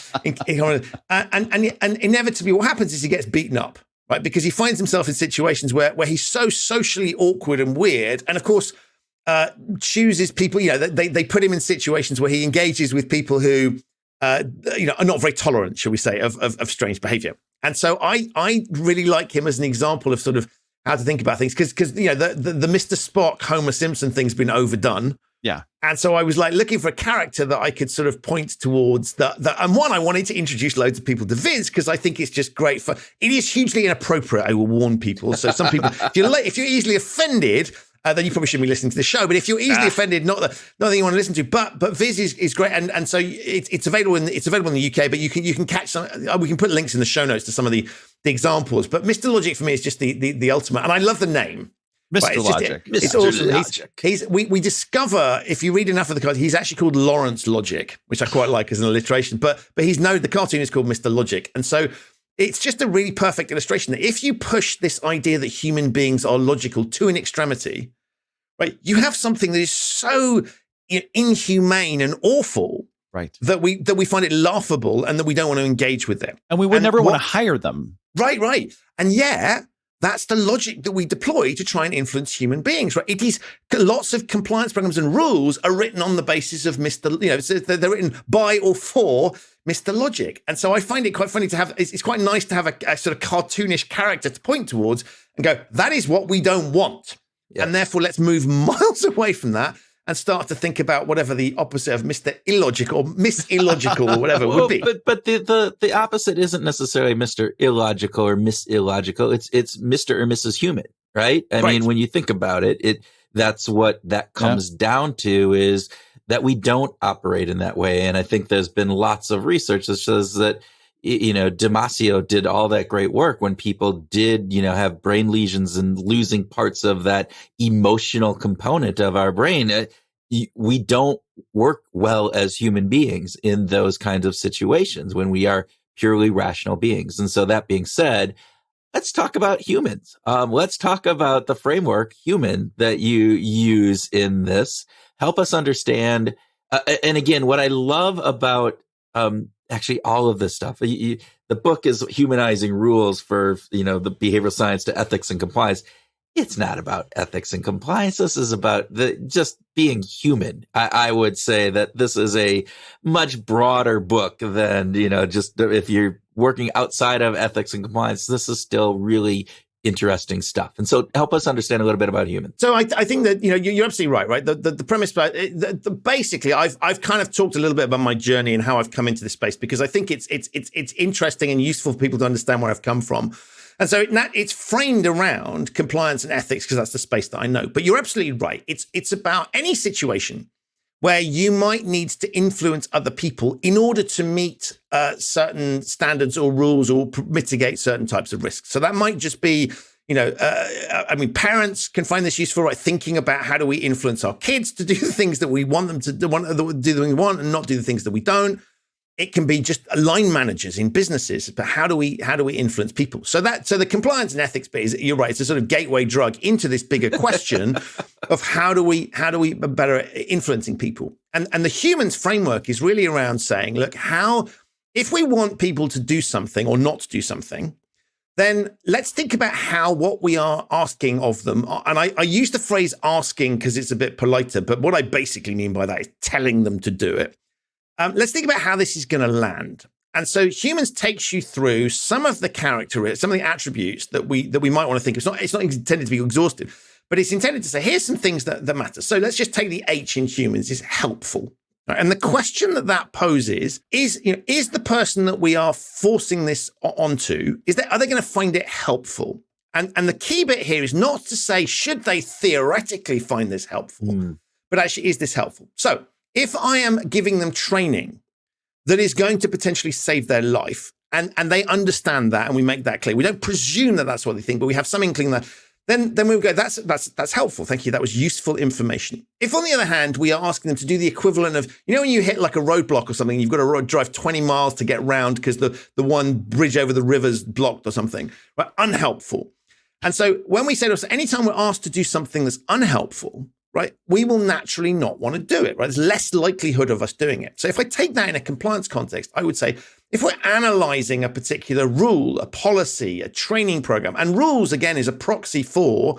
And inevitably what happens is he gets beaten up, right? Because he finds himself in situations where he's so socially awkward and weird. And of course, chooses people, they put him in situations where he engages with people who, are not very tolerant, shall we say, of strange behavior. And so I really like him as an example of sort of how to think about things because the Mr. Spock, Homer Simpson thing's been overdone. Yeah. And so I was like looking for a character that I could sort of point towards and one, I wanted to introduce loads of people to Viz because I think it's just great it is hugely inappropriate. I will warn people. So some people, if you're easily offended, then you probably shouldn't be listening to the show. But if you're easily offended, not the thing you want to listen to. But Viz is great, and so it's available in the UK. But you can catch some. We can put links in the show notes to some of the examples. But Mr. Logic for me is just the ultimate, and I love the name. Mr. Right, Logic. It's awesome. Logic. We discover, if you read enough of the cartoon, he's actually called Lawrence Logic, which I quite like as an alliteration. But the cartoon is called Mr. Logic, and so. It's just a really perfect illustration that if you push this idea that human beings are logical to an extremity, right, you have something that is so inhumane and awful, right, that we find it laughable and that we don't want to engage with them. And we would never want to hire them. Right. And yeah, that's the logic that we deploy to try and influence human beings, right? It is lots of compliance programs and rules are written on the basis of they're written by or for Mr. Logic. And so I find it quite funny to have, it's quite nice to have a sort of cartoonish character to point towards and go, that is what we don't want. Yep. And therefore let's move miles away from that and start to think about whatever the opposite of Mr. Illogical or Miss Illogical or whatever would be. But the opposite isn't necessarily Mr. Illogical or Miss Illogical. It's Mr. or Mrs. Human, right? I mean, when you think about it, that's what that comes down to, is that we don't operate in that way. And I think there's been lots of research that says that, Damasio did all that great work when people did, have brain lesions and losing parts of that emotional component of our brain. We don't work well as human beings in those kinds of situations when we are purely rational beings. And so that being said, let's talk about humans. Let's talk about the framework human that you use in this. Help us understand. And again, what I love about actually all of this stuff, the book is Humanizing Rules for the behavioral science to ethics and compliance. It's not about ethics and compliance. This is about just being human. I would say that this is a much broader book than, just if you're working outside of ethics and compliance. This is still really interesting stuff. And so help us understand a little bit about humans. So I think that, you're absolutely right? The premise, basically, I've kind of talked a little bit about my journey and how I've come into this space, because I think it's interesting and useful for people to understand where I've come from. And so it's framed around compliance and ethics because that's the space that I know. But you're absolutely right. It's about any situation where you might need to influence other people in order to meet certain standards or rules or mitigate certain types of risks. So that might just be, parents can find this useful, right? Thinking about how do we influence our kids to do the things that we want them to do, do the things we want and not do the things that we don't. It can be just line managers in businesses, but how do we influence people? So the compliance and ethics bit is, you're right, it's a sort of gateway drug into this bigger question of how do we better influencing people? And the humans framework is really around saying, look, if we want people to do something or not do something, then let's think about what we are asking of them. And I use the phrase asking because it's a bit politer, but what I basically mean by that is telling them to do it. Let's think about how this is going to land. And so humans takes you through some of the characteristics, some of the attributes that we might want to think of. It's not intended to be exhaustive, but it's intended to say, here's some things that matter. So let's just take the H in humans, is helpful. Right? And the question that poses is the person that we are forcing this onto, are they going to find it helpful? And the key bit here is not to say, should they theoretically find this helpful, but actually, is this helpful? So if I am giving them training that is going to potentially save their life, and they understand that, and we make that clear, we don't presume that that's what they think, but we have some inkling that, then we go, that's helpful. Thank you. That was useful information. If, on the other hand, we are asking them to do the equivalent of, when you hit like a roadblock or something, you've got to drive 20 miles to get round because the one bridge over the river's blocked or something, right? Unhelpful. And so when we say to us, anytime we're asked to do something that's unhelpful, right, we will naturally not want to do it, right? There's less likelihood of us doing it. So if I take that in a compliance context, I would say, if we're analyzing a particular rule, a policy, a training program, and rules, again, is a proxy for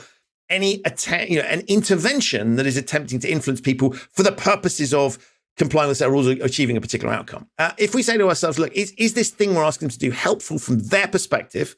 any an intervention that is attempting to influence people for the purposes of complying with our rules or achieving a particular outcome. If we say to ourselves, look, is this thing we're asking them to do helpful from their perspective?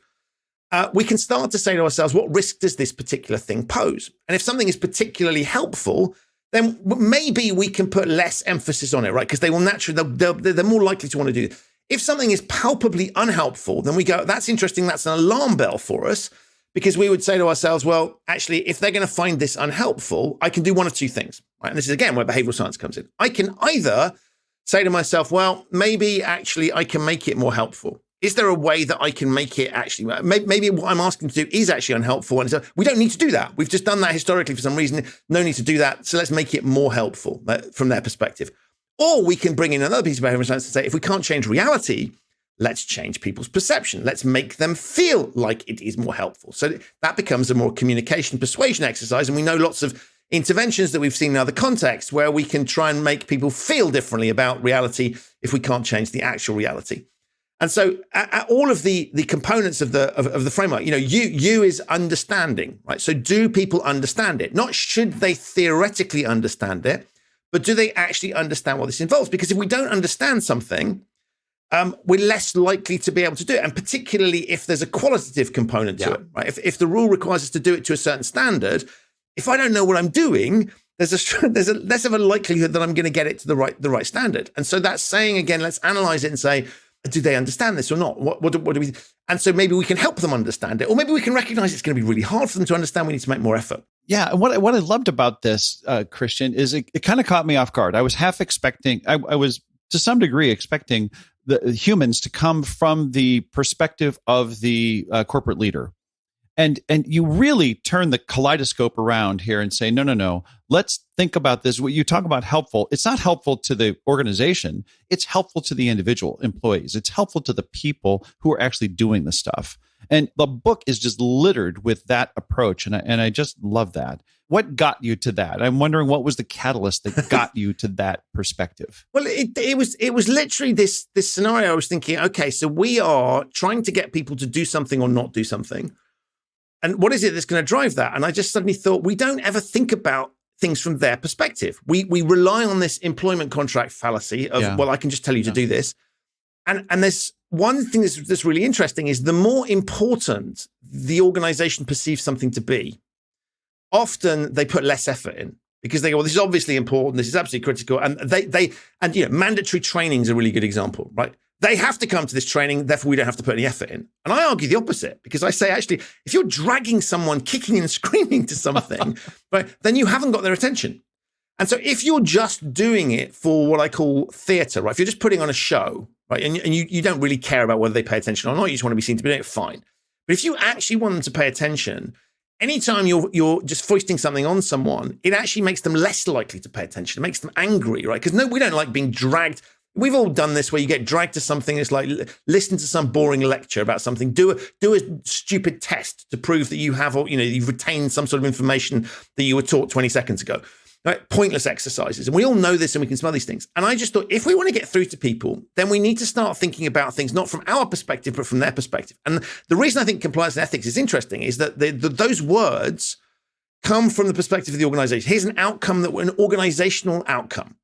We can start to say to ourselves, what risk does this particular thing pose? And if something is particularly helpful, then maybe we can put less emphasis on it, right? Because they will naturally, they're more likely to want to do it. If something is palpably unhelpful, then we go, that's interesting. That's an alarm bell for us, because we would say to ourselves, well, actually, if they're going to find this unhelpful, I can do one of two things, right? And this is, again, where behavioral science comes in. I can either say to myself, well, maybe actually I can make it more helpful. Is there a way that I can make it actually, maybe what I'm asking to do is actually unhelpful, and so we don't need to do that. We've just done that historically for some reason. No need to do that. So let's make it more helpful from their perspective. Or we can bring in another piece of behavioral science to say, if we can't change reality, let's change people's perception. Let's make them feel like it is more helpful. So that becomes a more communication persuasion exercise. And we know lots of interventions that we've seen in other contexts where we can try and make people feel differently about reality if we can't change the actual reality. And so all of the components of the framework, you is understanding, right? So do people understand it? Not should they theoretically understand it, but do they actually understand what this involves? Because if we don't understand something, we're less likely to be able to do it. And particularly if there's a qualitative component to it, right? If the rule requires us to do it to a certain standard, if I don't know what I'm doing, there's a less of a likelihood that I'm going to get it to the right standard. And so that's saying, again, let's analyze it and say, do they understand this or not? What do we? And so maybe we can help them understand it, or maybe we can recognize it's going to be really hard for them to understand. We need to make more effort. Yeah. And what I loved about this, Christian, is it kind of caught me off guard. I was half expecting, I was to some degree expecting the humans to come from the perspective of the corporate leader. And you really turn the kaleidoscope around here and say, no. Let's think about this. What you talk about helpful, it's not helpful to the organization. It's helpful to the individual employees. It's helpful to the people who are actually doing the stuff. And the book is just littered with that approach. And I just love that. What got you to that? I'm wondering what was the catalyst that got you to that perspective? Well, it was literally this scenario. I was thinking, okay, so we are trying to get people to do something or not do something. And what is it that's going to drive that? And I just suddenly thought, we don't ever think about things from their perspective. We rely on this employment contract fallacy of, well, I can just tell you to do this. And there's one thing that's really interesting is the more important the organization perceives something to be, often they put less effort in because they go, well, this is obviously important. This is absolutely critical. And mandatory training is a really good example, right? They have to come to this training, therefore we don't have to put any effort in. And I argue the opposite, because I say, actually, if you're dragging someone kicking and screaming to something, right, then you haven't got their attention. And so if you're just doing it for what I call theater, right? If you're just putting on a show, right, and you don't really care about whether they pay attention or not, you just want to be seen to be doing it, fine. But if you actually want them to pay attention, anytime you're just foisting something on someone, it actually makes them less likely to pay attention. It makes them angry, right? Because we don't like being dragged. We've all done this where you get dragged to something. It's like listen to some boring lecture about something. Do a stupid test to prove that you have, or you've retained some sort of information that you were taught 20 seconds ago. Right? Pointless exercises. And we all know this and we can smell these things. And I just thought, if we want to get through to people, then we need to start thinking about things not from our perspective, but from their perspective. And the reason I think compliance and ethics is interesting is that those words come from the perspective of the organization. Here's an outcome, an organizational outcome.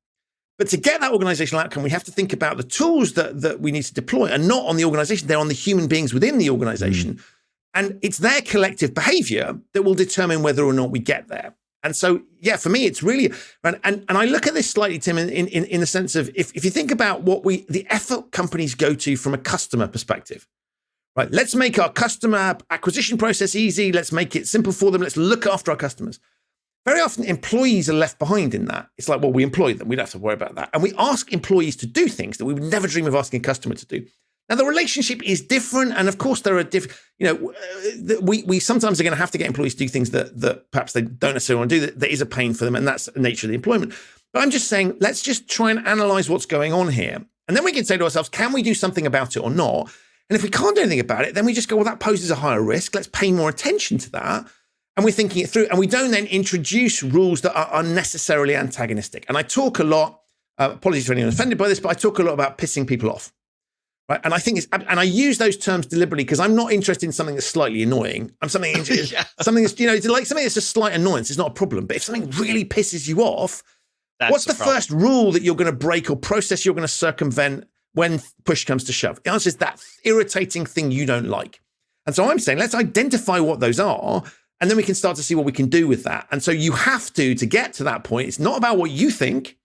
But to get that organizational outcome, we have to think about the tools that we need to deploy are not on the organization. They're on the human beings within the organization. And it's their collective behavior that will determine whether or not we get there. And so, yeah, for me, it's really, and I look at this slightly, Tim, in the sense of if you think about the effort companies go to from a customer perspective, right? Let's make our customer acquisition process easy. Let's make it simple for them. Let's look after our customers. Very often employees are left behind in that. It's like, well, we employ them. We don't have to worry about that. And we ask employees to do things that we would never dream of asking a customer to do. Now, the relationship is different. And of course, there are different, we sometimes are going to have to get employees to do things that perhaps they don't necessarily want to do. That is a pain for them. And that's the nature of the employment. But I'm just saying, let's just try and analyze what's going on here. And then we can say to ourselves, can we do something about it or not? And if we can't do anything about it, then we just go, well, that poses a higher risk. Let's pay more attention to that. And we're thinking it through. And we don't then introduce rules that are unnecessarily antagonistic. And I talk a lot, apologies for anyone offended by this, but I talk a lot about pissing people off. Right. And I think and I use those terms deliberately because I'm not interested in something that's slightly annoying. I'm something that's, something that's a slight annoyance is not a problem. But if something really pisses you off, what's the first rule that you're going to break or process you're going to circumvent when push comes to shove? The answer is that irritating thing you don't like. And so I'm saying, let's identify what those are, and then we can start to see what we can do with that. And so you have to get to that point. It's not about what you think.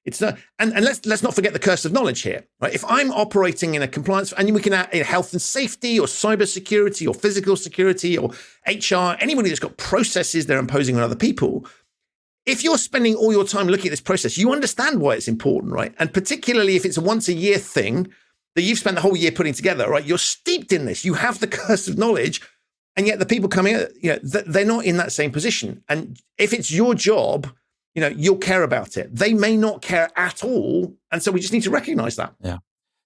It's not, and let's not forget the curse of knowledge here, right? If I'm operating in a compliance, and we can add in health and safety or cyber security or physical security or HR, anybody that's got processes they're imposing on other people, if you're spending all your time looking at this process, you understand why it's important, right? And particularly if it's a once a year thing that you've spent the whole year putting together, right? You're steeped in this. You have the curse of knowledge, and yet the people coming, they're not in that same position. And if it's your job, you'll care about it. They may not care at all. And so we just need to recognize that. Yeah.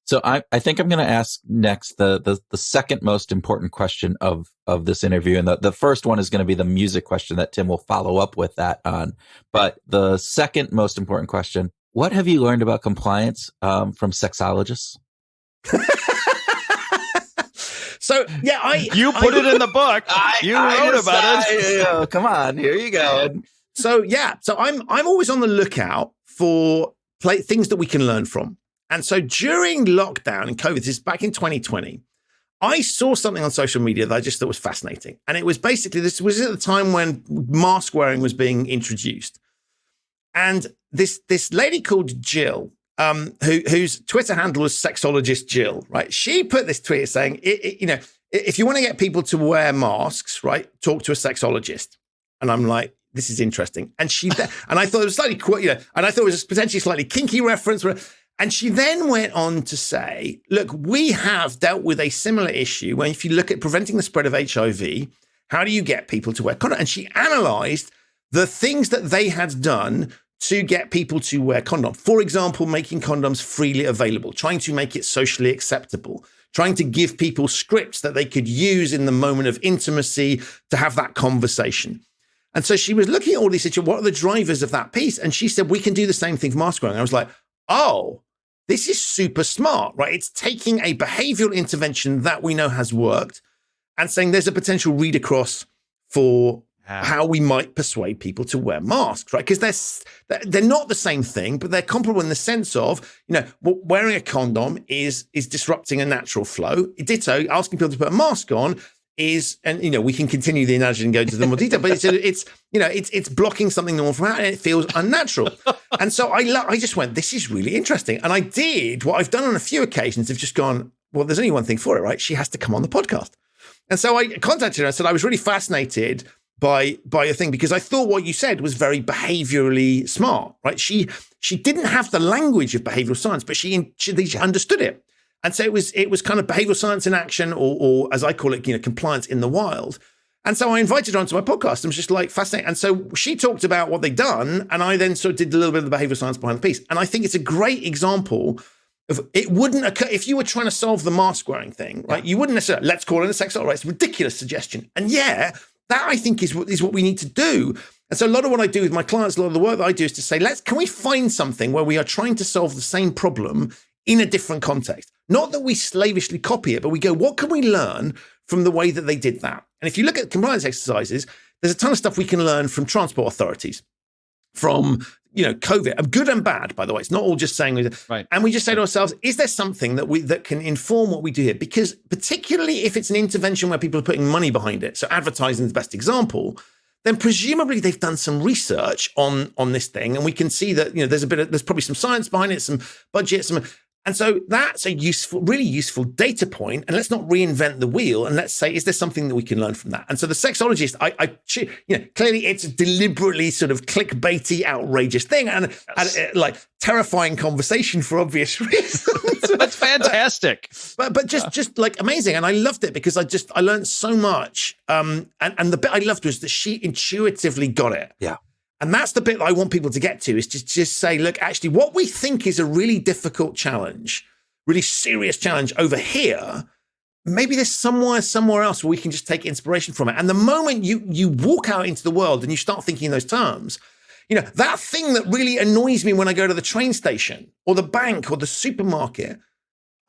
So I think I'm going to ask next the second most important question of this interview. And the first one is going to be the music question that Tim will follow up with that on. But the second most important question, what have you learned about compliance from sexologists? So, yeah, you put it in the book. You wrote about it. Come on, here you go. So, yeah, I'm always on the lookout for things that we can learn from. And so during lockdown and COVID, this is back in 2020, I saw something on social media that I just thought was fascinating. And it was basically, this was at the time when mask wearing was being introduced. And this lady called Jill, whose Twitter handle was sexologist Jill, right? She put this tweet saying, if you want to get people to wear masks, right, talk to a sexologist. And I'm like, this is interesting. And and I thought it was slightly, and I thought it was a potentially slightly kinky reference. And she then went on to say, look, we have dealt with a similar issue when if you look at preventing the spread of HIV, how do you get people to wear condom? And she analyzed the things that they had done to get people to wear condom. For example, making condoms freely available, trying to make it socially acceptable, trying to give people scripts that they could use in the moment of intimacy to have that conversation. And so she was looking at all these situations, what are the drivers of that piece? And she said, we can do the same thing for mask wearing. I was like, oh, this is super smart, right? It's taking a behavioral intervention that we know has worked and saying there's a potential read across for how we might persuade people to wear masks, right? Because they're not the same thing, but they're comparable in the sense of, wearing a condom is disrupting a natural flow. Ditto, asking people to put a mask on is, and we can continue the analogy and go into the more detail, but it's blocking something normal from happening, and it feels unnatural. And so I just went, this is really interesting. And I did what I've done on a few occasions of just gone, well, there's only one thing for it, right? She has to come on the podcast. And so I contacted her and said I was really fascinated by a thing, because I thought what you said was very behaviorally smart, right? She didn't have the language of behavioral science, but she understood it. And so it was kind of behavioral science in action, or as I call it, compliance in the wild. And so I invited her onto my podcast and was just like fascinating. And so she talked about what they'd done, and I then sort of did a little bit of the behavioral science behind the piece. And I think it's a great example of it wouldn't occur if you were trying to solve the mask wearing thing, right? You wouldn't necessarily, let's call it a sexologist, right? It's a ridiculous suggestion. And yeah, that I think is what we need to do. And so a lot of what I do with my clients, a lot of the work that I do is to say, can we find something where we are trying to solve the same problem in a different context? Not that we slavishly copy it, but we go, what can we learn from the way that they did that? And if you look at compliance exercises, there's a ton of stuff we can learn from transport authorities, from COVID, good and bad, by the way. It's not all just saying, right. And we just say to ourselves, is there something that can inform what we do here? Because particularly if it's an intervention where people are putting money behind it, so advertising is the best example, then presumably they've done some research on this thing, and we can see that there's probably some science behind it, some budget, and so that's a really useful data point. And let's not reinvent the wheel. And let's say, is there something that we can learn from that? And so the sexologist, clearly it's a deliberately sort of clickbaity, outrageous thing, and like terrifying conversation for obvious reasons. That's fantastic. But just like amazing. And I loved it because I learned so much. And the bit I loved was that she intuitively got it. Yeah. And that's the bit that I want people to get to, is to just say, look, actually, what we think is a really difficult challenge, really serious challenge over here, maybe there's somewhere else where we can just take inspiration from it. And the moment you walk out into the world and you start thinking in those terms, that thing that really annoys me when I go to the train station or the bank or the supermarket,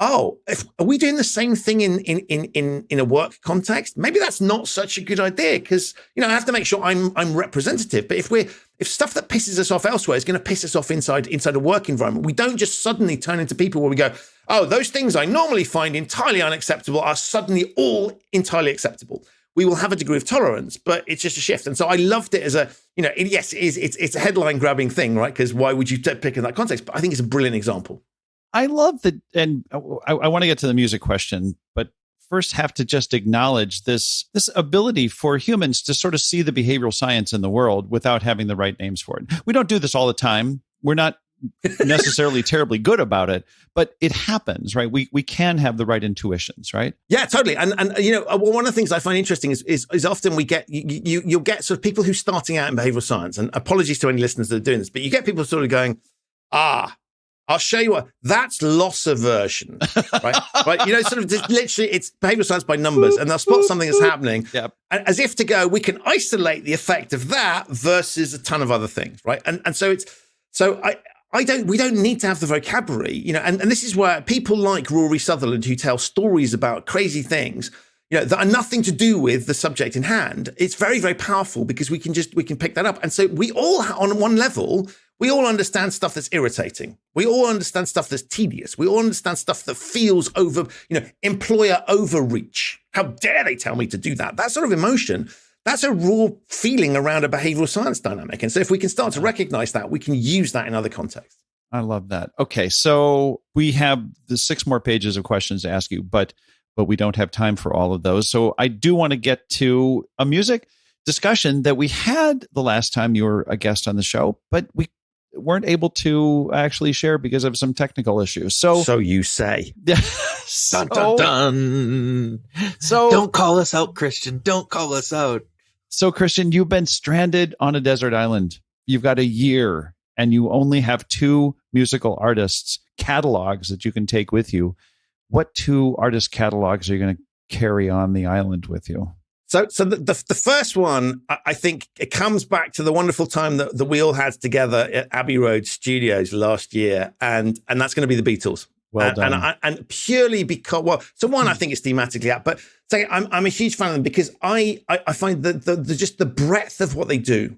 are we doing the same thing in a work context? Maybe that's not such a good idea, because I have to make sure I'm representative. But if stuff that pisses us off elsewhere is going to piss us off inside a work environment, we don't just suddenly turn into people where we go, oh, those things I normally find entirely unacceptable are suddenly all entirely acceptable. We will have a degree of tolerance, but it's just a shift. And so I loved it as it's a headline grabbing thing, right? Because why would you pick in that context? But I think it's a brilliant example. I love that. And I want to get to the music question, but first have to just acknowledge this ability for humans to sort of see the behavioral science in the world without having the right names for it. We don't do this all the time. We're not necessarily terribly good about it, but it happens, right? We can have the right intuitions, right? Yeah, totally. And one of the things I find interesting is often we get, you'll get sort of people who are starting out in behavioral science, and apologies to any listeners that are doing this, but you get people sort of going, I'll show you what, that's loss aversion, right? Right? Sort of just literally it's behavioral science by numbers, and they'll spot something that's happening, yep, as if to go, we can isolate the effect of that versus a ton of other things, right? And so we don't need to have the vocabulary, and this is where people like Rory Sutherland, who tell stories about crazy things, that are nothing to do with the subject in hand. It's very, very powerful because we can pick that up. And so we all, on one level, we all understand stuff that's irritating. We all understand stuff that's tedious. We all understand stuff that feels employer overreach. How dare they tell me to do that? That sort of emotion, that's a raw feeling around a behavioral science dynamic. And so if we can start to recognize that, we can use that in other contexts. I love that. Okay, so we have the 6 more pages of questions to ask you, but we don't have time for all of those. So I do want to get to a music discussion that we had the last time you were a guest on the show, but we weren't able to actually share because of some technical issues. So you say. Dun, dun, dun. So don't call us out, Christian. Don't call us out. So Christian, you've been stranded on a desert island. You've got a year and you only have 2 musical artists' catalogs that you can take with you. What 2 artist catalogs are you going to carry on the island with you? So the first one, I think it comes back to the wonderful time that we all had together at Abbey Road Studios last year. And that's going to be the Beatles. Well done. And purely because, I think it's thematically apt, but I'm a huge fan of them because I find just the breadth of what they do.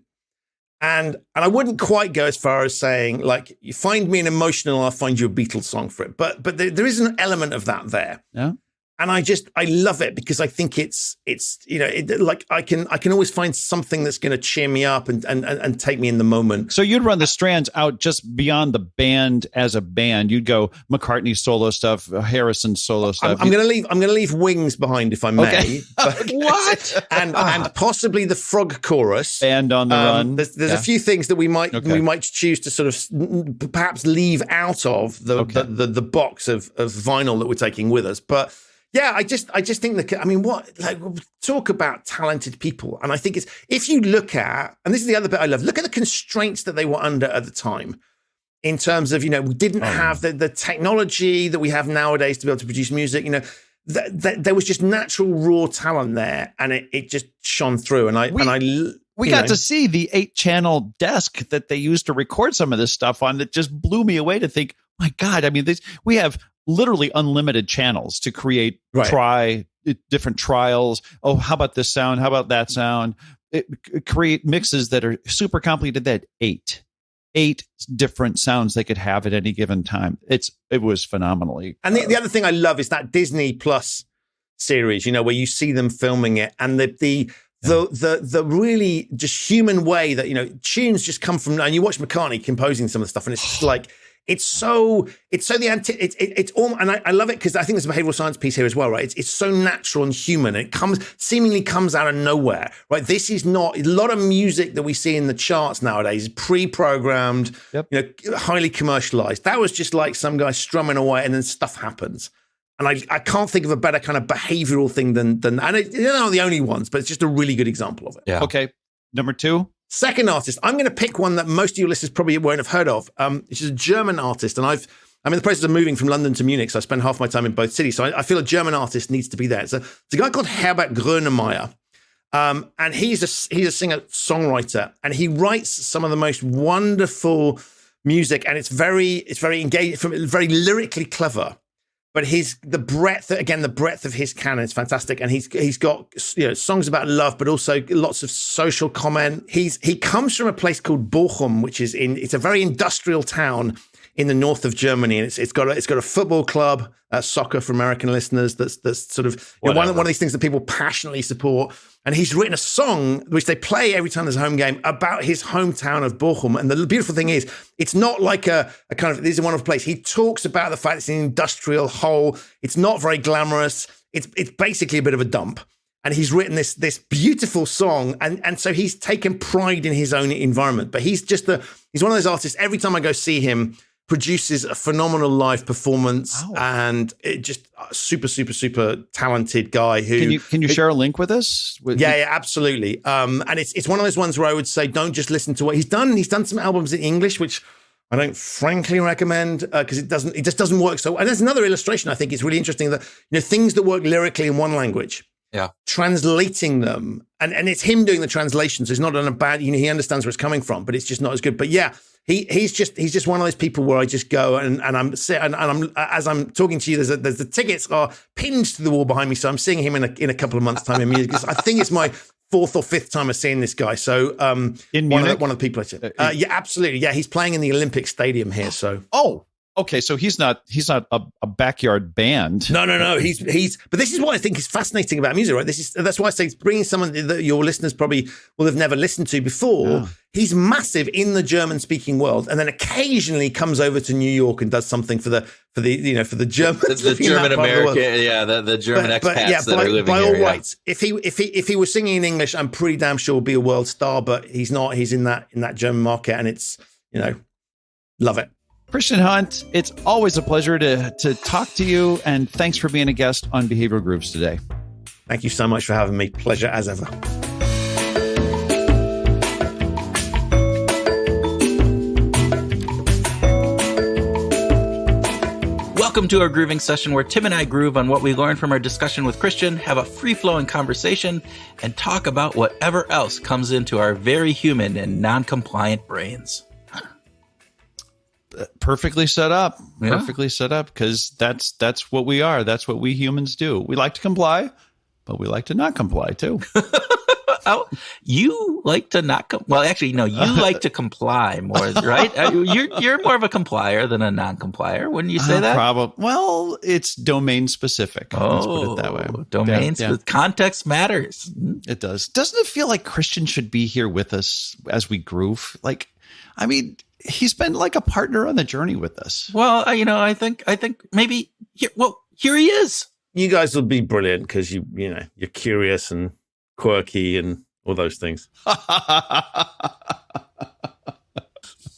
And I wouldn't quite go as far as saying, like, you find me an emotional, I'll find you a Beatles song for it. But there is an element of that there. Yeah. I love it because I think it's like I can always find something that's going to cheer me up and take me in the moment. So you'd run the strands out just beyond the band as a band. You'd go McCartney solo stuff, Harrison solo stuff. I'm going to leave Wings behind if I may. Okay. What? And possibly the Frog chorus. Band on the Run. There's a few things that we might choose to sort of perhaps leave out of the box of vinyl that we're taking with us, but. Yeah, I just think that, talk about talented people. And I think if you look at, and this is the other bit I love, look at the constraints that they were under at the time in terms of, we didn't have the technology that we have nowadays to be able to produce music, there was just natural raw talent there and it just shone through. We got to see the 8-channel desk that they used to record some of this stuff on that just blew me away to think, my God, we have literally unlimited channels to create, try different trials. Oh, how about this sound? How about that sound? Create mixes that are super complicated. That eight different sounds they could have at any given time. It was phenomenally. And the other thing I love is that Disney Plus series, where you see them filming it and the really just human way that, tunes just come from, and you watch McCartney composing some of the stuff and it's just like, it's all, and I love it because I think there's a behavioral science piece here as well, right? It's so natural and human. It seemingly comes out of nowhere, right? This is not a lot of music that we see in the charts nowadays, pre-programmed, highly commercialized. That was just like some guy strumming away and then stuff happens. And I can't think of a better kind of behavioral thing than and they're not the only ones, but it's just a really good example of it. Yeah. Okay. Number 2. Second artist, I'm going to pick one that most of your listeners probably won't have heard of. Which is a German artist, and I'm in the process of moving from London to Munich, so I spend half my time in both cities. So I feel a German artist needs to be there. It's a guy called Herbert Grönemeyer, and he's a singer-songwriter, and he writes some of the most wonderful music, and it's very engaging, very lyrically clever. But the breadth of his canon is fantastic, and he's got songs about love, but also lots of social comment. He comes from a place called Bochum, which is it's a very industrial town in the north of Germany, and it's got a football club, soccer for American listeners. That's sort of one of these things that people passionately support. And he's written a song which they play every time there's a home game about his hometown of Bochum. And the beautiful thing is, it's not like a kind of, this is a wonderful place. He talks about the fact it's an industrial hole. It's not very glamorous. It's basically a bit of a dump. And he's written this beautiful song. And so he's taken pride in his own environment. But he's one of those artists, every time I go see him, produces a phenomenal live performance, and it just super, super, super talented guy who can you share a link with us? Yeah, absolutely. And it's one of those ones where I would say don't just listen to what he's done. He's done some albums in English, which I don't frankly recommend because it just doesn't work so. And there's another illustration I think is really interesting that things that work lyrically in one language. Yeah, translating them, and it's him doing the translation, so it's not on a bad. He understands where it's coming from, but it's just not as good. But yeah, he's just one of those people where I just go and I'm as I'm talking to you, there's the tickets are pinned to the wall behind me, so I'm seeing him in a couple of months' time in music. I think it's my 4th or 5th time of seeing this guy. So in Munich? One of the people I said, yeah, absolutely, yeah, he's playing in the Olympic Stadium here. So okay, so he's not a backyard band. No. He's. But this is what I think is fascinating about music, right? That's why I say it's bringing someone that your listeners probably will have never listened to before. Yeah. He's massive in the German-speaking world, and then occasionally comes over to New York and does something for the German, the German American, the German expats that are living here. By all rights, if he was singing in English, I'm pretty damn sure he'll be a world star. But he's not. He's in that German market, and it's love it. Christian Hunt, it's always a pleasure to talk to you, and thanks for being a guest on Behavioral Grooves today. Thank you so much for having me. Pleasure as ever. Welcome to our grooving session where Tim and I groove on what we learned from our discussion with Christian, have a free-flowing conversation, and talk about whatever else comes into our very human and non-compliant brains. Perfectly set up. Yeah. Perfectly set up, because that's what we are. That's what we humans do. We like to comply, but we like to not comply too. Well, you like to not well, actually, no, you like to comply more, right? You're more of a complier than a non-complier. Wouldn't you say that? Probably. Well, it's domain specific. Let's put it that way. Domain context matters. It does. Doesn't it feel like Christian should be here with us as we groove? Like, I mean, he's been like a partner on the journey with us. Well, I think maybe here he is. You guys will be brilliant because you're curious and quirky and all those things.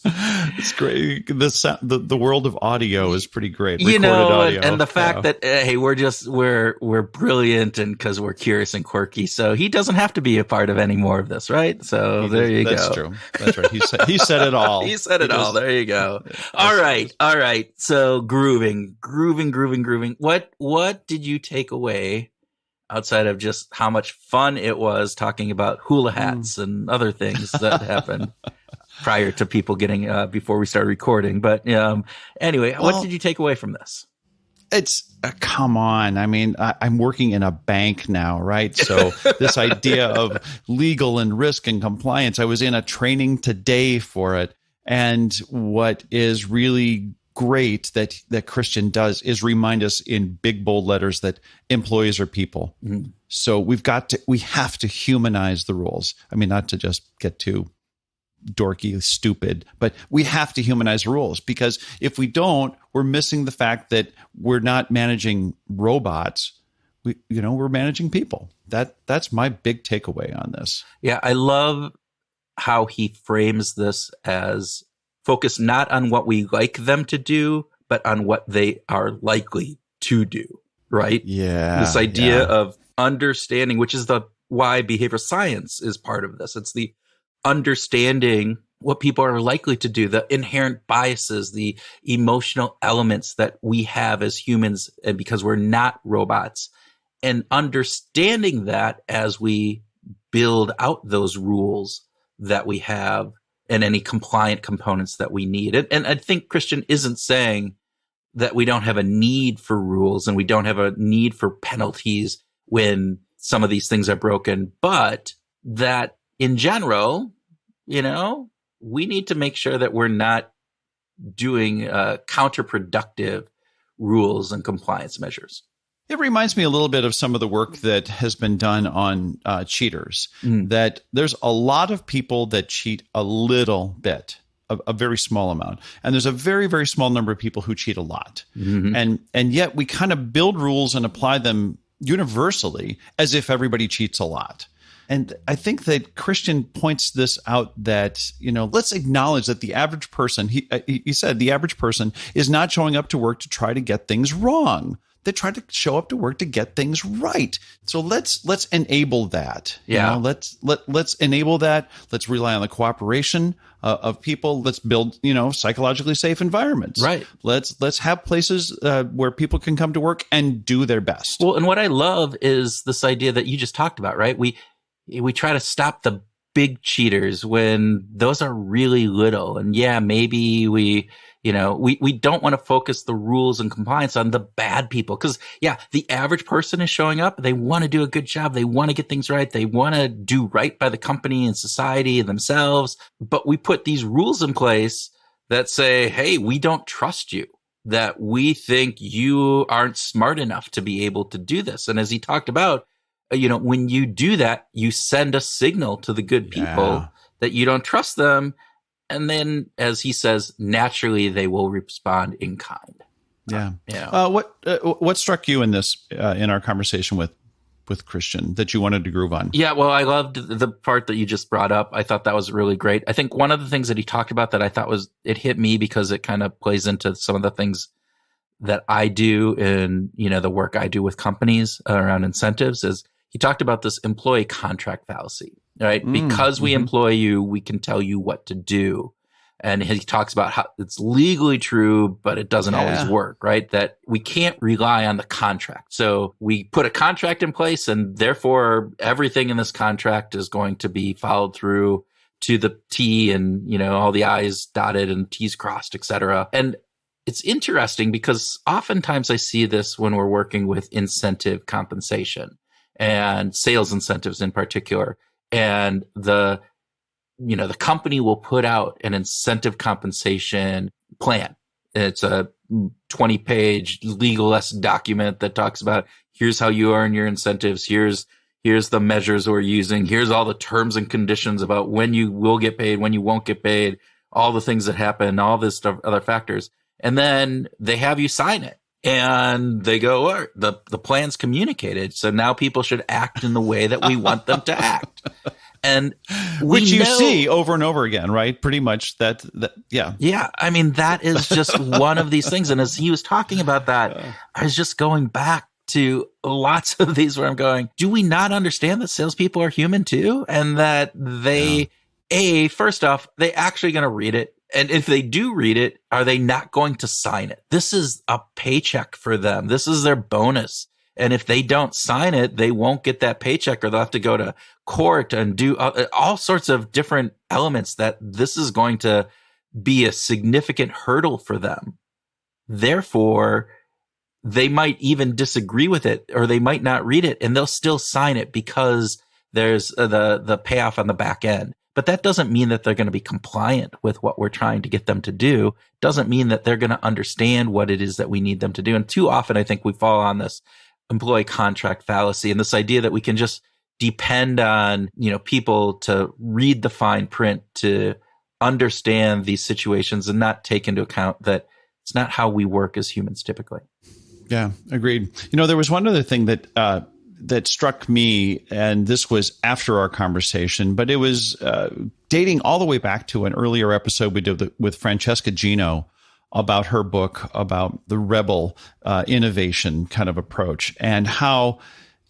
It's great. The world of audio is pretty great. Audio. And the fact that hey, we're brilliant and because we're curious and quirky, so he doesn't have to be a part of any more of this, right? So there you go. That's true. That's right. He said it all. He said it all. There you go. All right. So grooving. What did you take away outside of just how much fun it was talking about hula hats and other things that happened? Prior to people getting before we started recording. But anyway, what did you take away from this? It's come on. I mean, I'm working in a bank now, right? So this idea of legal and risk and compliance, I was in a training today for it. And what is really great that Christian does is remind us in big, bold letters that employees are people. Mm-hmm. So we have to humanize the rules. I mean, not to just get too dorky, stupid, but we have to humanize rules, because if we don't, we're missing the fact that we're not managing robots. We're managing people. That's my big takeaway on this. Yeah, I love how he frames this as focus not on what we like them to do, but on what they are likely to do. Right? Yeah. This idea of understanding, which is why behavioral science is part of this. It's the understanding what people are likely to do, the inherent biases, the emotional elements that we have as humans, and because we're not robots, and understanding that as we build out those rules that we have and any compliant components that we need. And I think Christian isn't saying that we don't have a need for rules and we don't have a need for penalties when some of these things are broken, but that in general, we need to make sure that we're not doing counterproductive rules and compliance measures. It reminds me a little bit of some of the work that has been done on cheaters, that there's a lot of people that cheat a little bit, a very small amount. And there's a very, very small number of people who cheat a lot. Mm-hmm. And yet we kind of build rules and apply them universally as if everybody cheats a lot. And I think that Christian points this out that, let's acknowledge that the average person, he said the average person is not showing up to work to try to get things wrong. They try to show up to work to get things right. So let's enable that. Yeah. Let's enable that. Let's rely on the cooperation of people. Let's build, psychologically safe environments. Right. Let's have places where people can come to work and do their best. Well, and what I love is this idea that you just talked about, right? We try to stop the big cheaters when those are really little. And maybe we don't want to focus the rules and compliance on the bad people. Because, the average person is showing up. They want to do a good job. They want to get things right. They want to do right by the company and society and themselves. But we put these rules in place that say, hey, we don't trust you, that we think you aren't smart enough to be able to do this. And as he talked about, when you do that, you send a signal to the good people that you don't trust them. And then, as he says, naturally, they will respond in kind. Yeah. What struck you in this, in our conversation with Christian, that you wanted to groove on? Yeah, well, I loved the part that you just brought up. I thought that was really great. I think one of the things that he talked about that I thought it hit me because it kind of plays into some of the things that I do in, the work I do with companies around incentives is, he talked about this employee contract fallacy, right? Because we employ you, we can tell you what to do. And he talks about how it's legally true, but it doesn't always work, right? That we can't rely on the contract. So we put a contract in place and therefore everything in this contract is going to be followed through to the T and, all the I's dotted and T's crossed, et cetera. And it's interesting because oftentimes I see this when we're working with incentive compensation and sales incentives in particular. and the company will put out an incentive compensation plan. It's a 20-page legal-esque document that talks about here's how you earn your incentives. Here's the measures we're using. Here's all the terms and conditions about when you will get paid, when you won't get paid, all the things that happen, all this stuff, other factors. And then they have you sign it. And they go, all right, the plan's communicated. So now people should act in the way that we want them to act. And which you see over and over again, right? Pretty much that. Yeah. Yeah. I mean, that is just one of these things. And as he was talking about that, I was just going back to lots of these where I'm going, do we not understand that salespeople are human too? And that they, first off, they actually going to read it. And if they do read it, are they not going to sign it? This is a paycheck for them. This is their bonus. And if they don't sign it, they won't get that paycheck, or they'll have to go to court and do all sorts of different elements that this is going to be a significant hurdle for them. Therefore, they might even disagree with it, or they might not read it, and they'll still sign it because there's the payoff on the back end. But that doesn't mean that they're going to be compliant with what we're trying to get them to do. Doesn't mean that they're going to understand what it is that we need them to do. And too often, I think we fall on this employee contract fallacy and this idea that we can just depend on, people to read the fine print to understand these situations and not take into account that it's not how we work as humans typically. Yeah, agreed. There was one other thing that struck me, and this was after our conversation, but it was dating all the way back to an earlier episode we did with Francesca Gino about her book about the rebel innovation kind of approach and how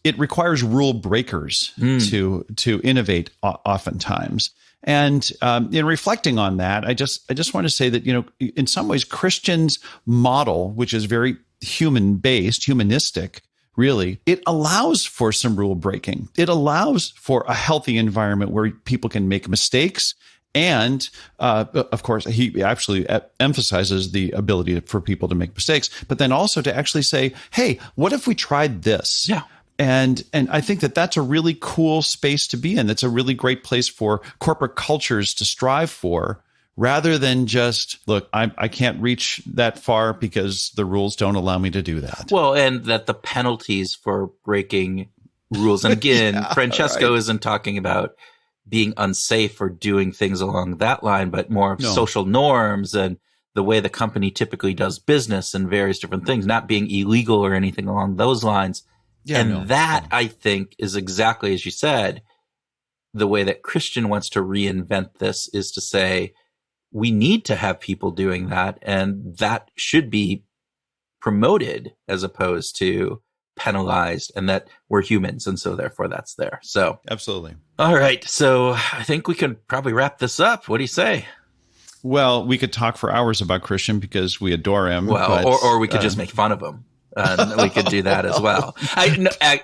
it requires rule breakers to innovate oftentimes. And in reflecting on that, I just want to say that, in some ways, Christian's model, which is very human-based, humanistic, really, it allows for some rule breaking. It allows for a healthy environment where people can make mistakes. And of course, he actually emphasizes the ability for people to make mistakes, but then also to actually say, hey, what if we tried this? Yeah. And I think that that's a really cool space to be in. That's a really great place for corporate cultures to strive for, rather than just, look, I can't reach that far because the rules don't allow me to do that. Well, and that the penalties for breaking rules, and again, Francesco isn't talking about being unsafe or doing things along that line, but more of social norms and the way the company typically does business and various different things, not being illegal or anything along those lines. I think, is exactly as you said, the way that Christian wants to reinvent this is to say, we need to have people doing that, and that should be promoted as opposed to penalized, and that we're humans, and so therefore that's there. So absolutely. All right. So I think we can probably wrap this up. What do you say? Well, we could talk for hours about Christian because we adore him. Well, or we could just make fun of him. We could do that as well.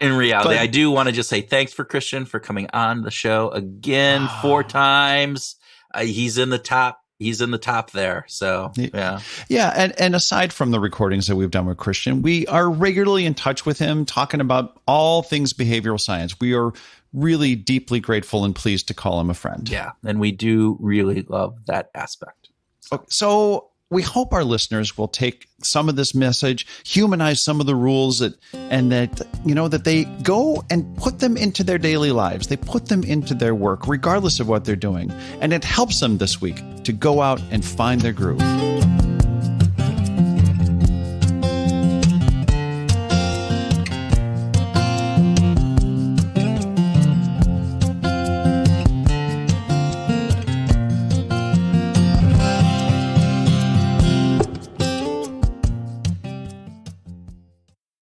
In reality, I do want to just say thanks for Christian for coming on the show again 4 times. He's in the top. He's in the top there. So, yeah. Yeah. And aside from the recordings that we've done with Christian, we are regularly in touch with him, talking about all things behavioral science. We are really deeply grateful and pleased to call him a friend. Yeah. And we do really love that aspect. So we hope our listeners will take some of this message, humanize some of the rules that they go and put them into their daily lives. They put them into their work, regardless of what they're doing. And it helps them this week to go out and find their groove.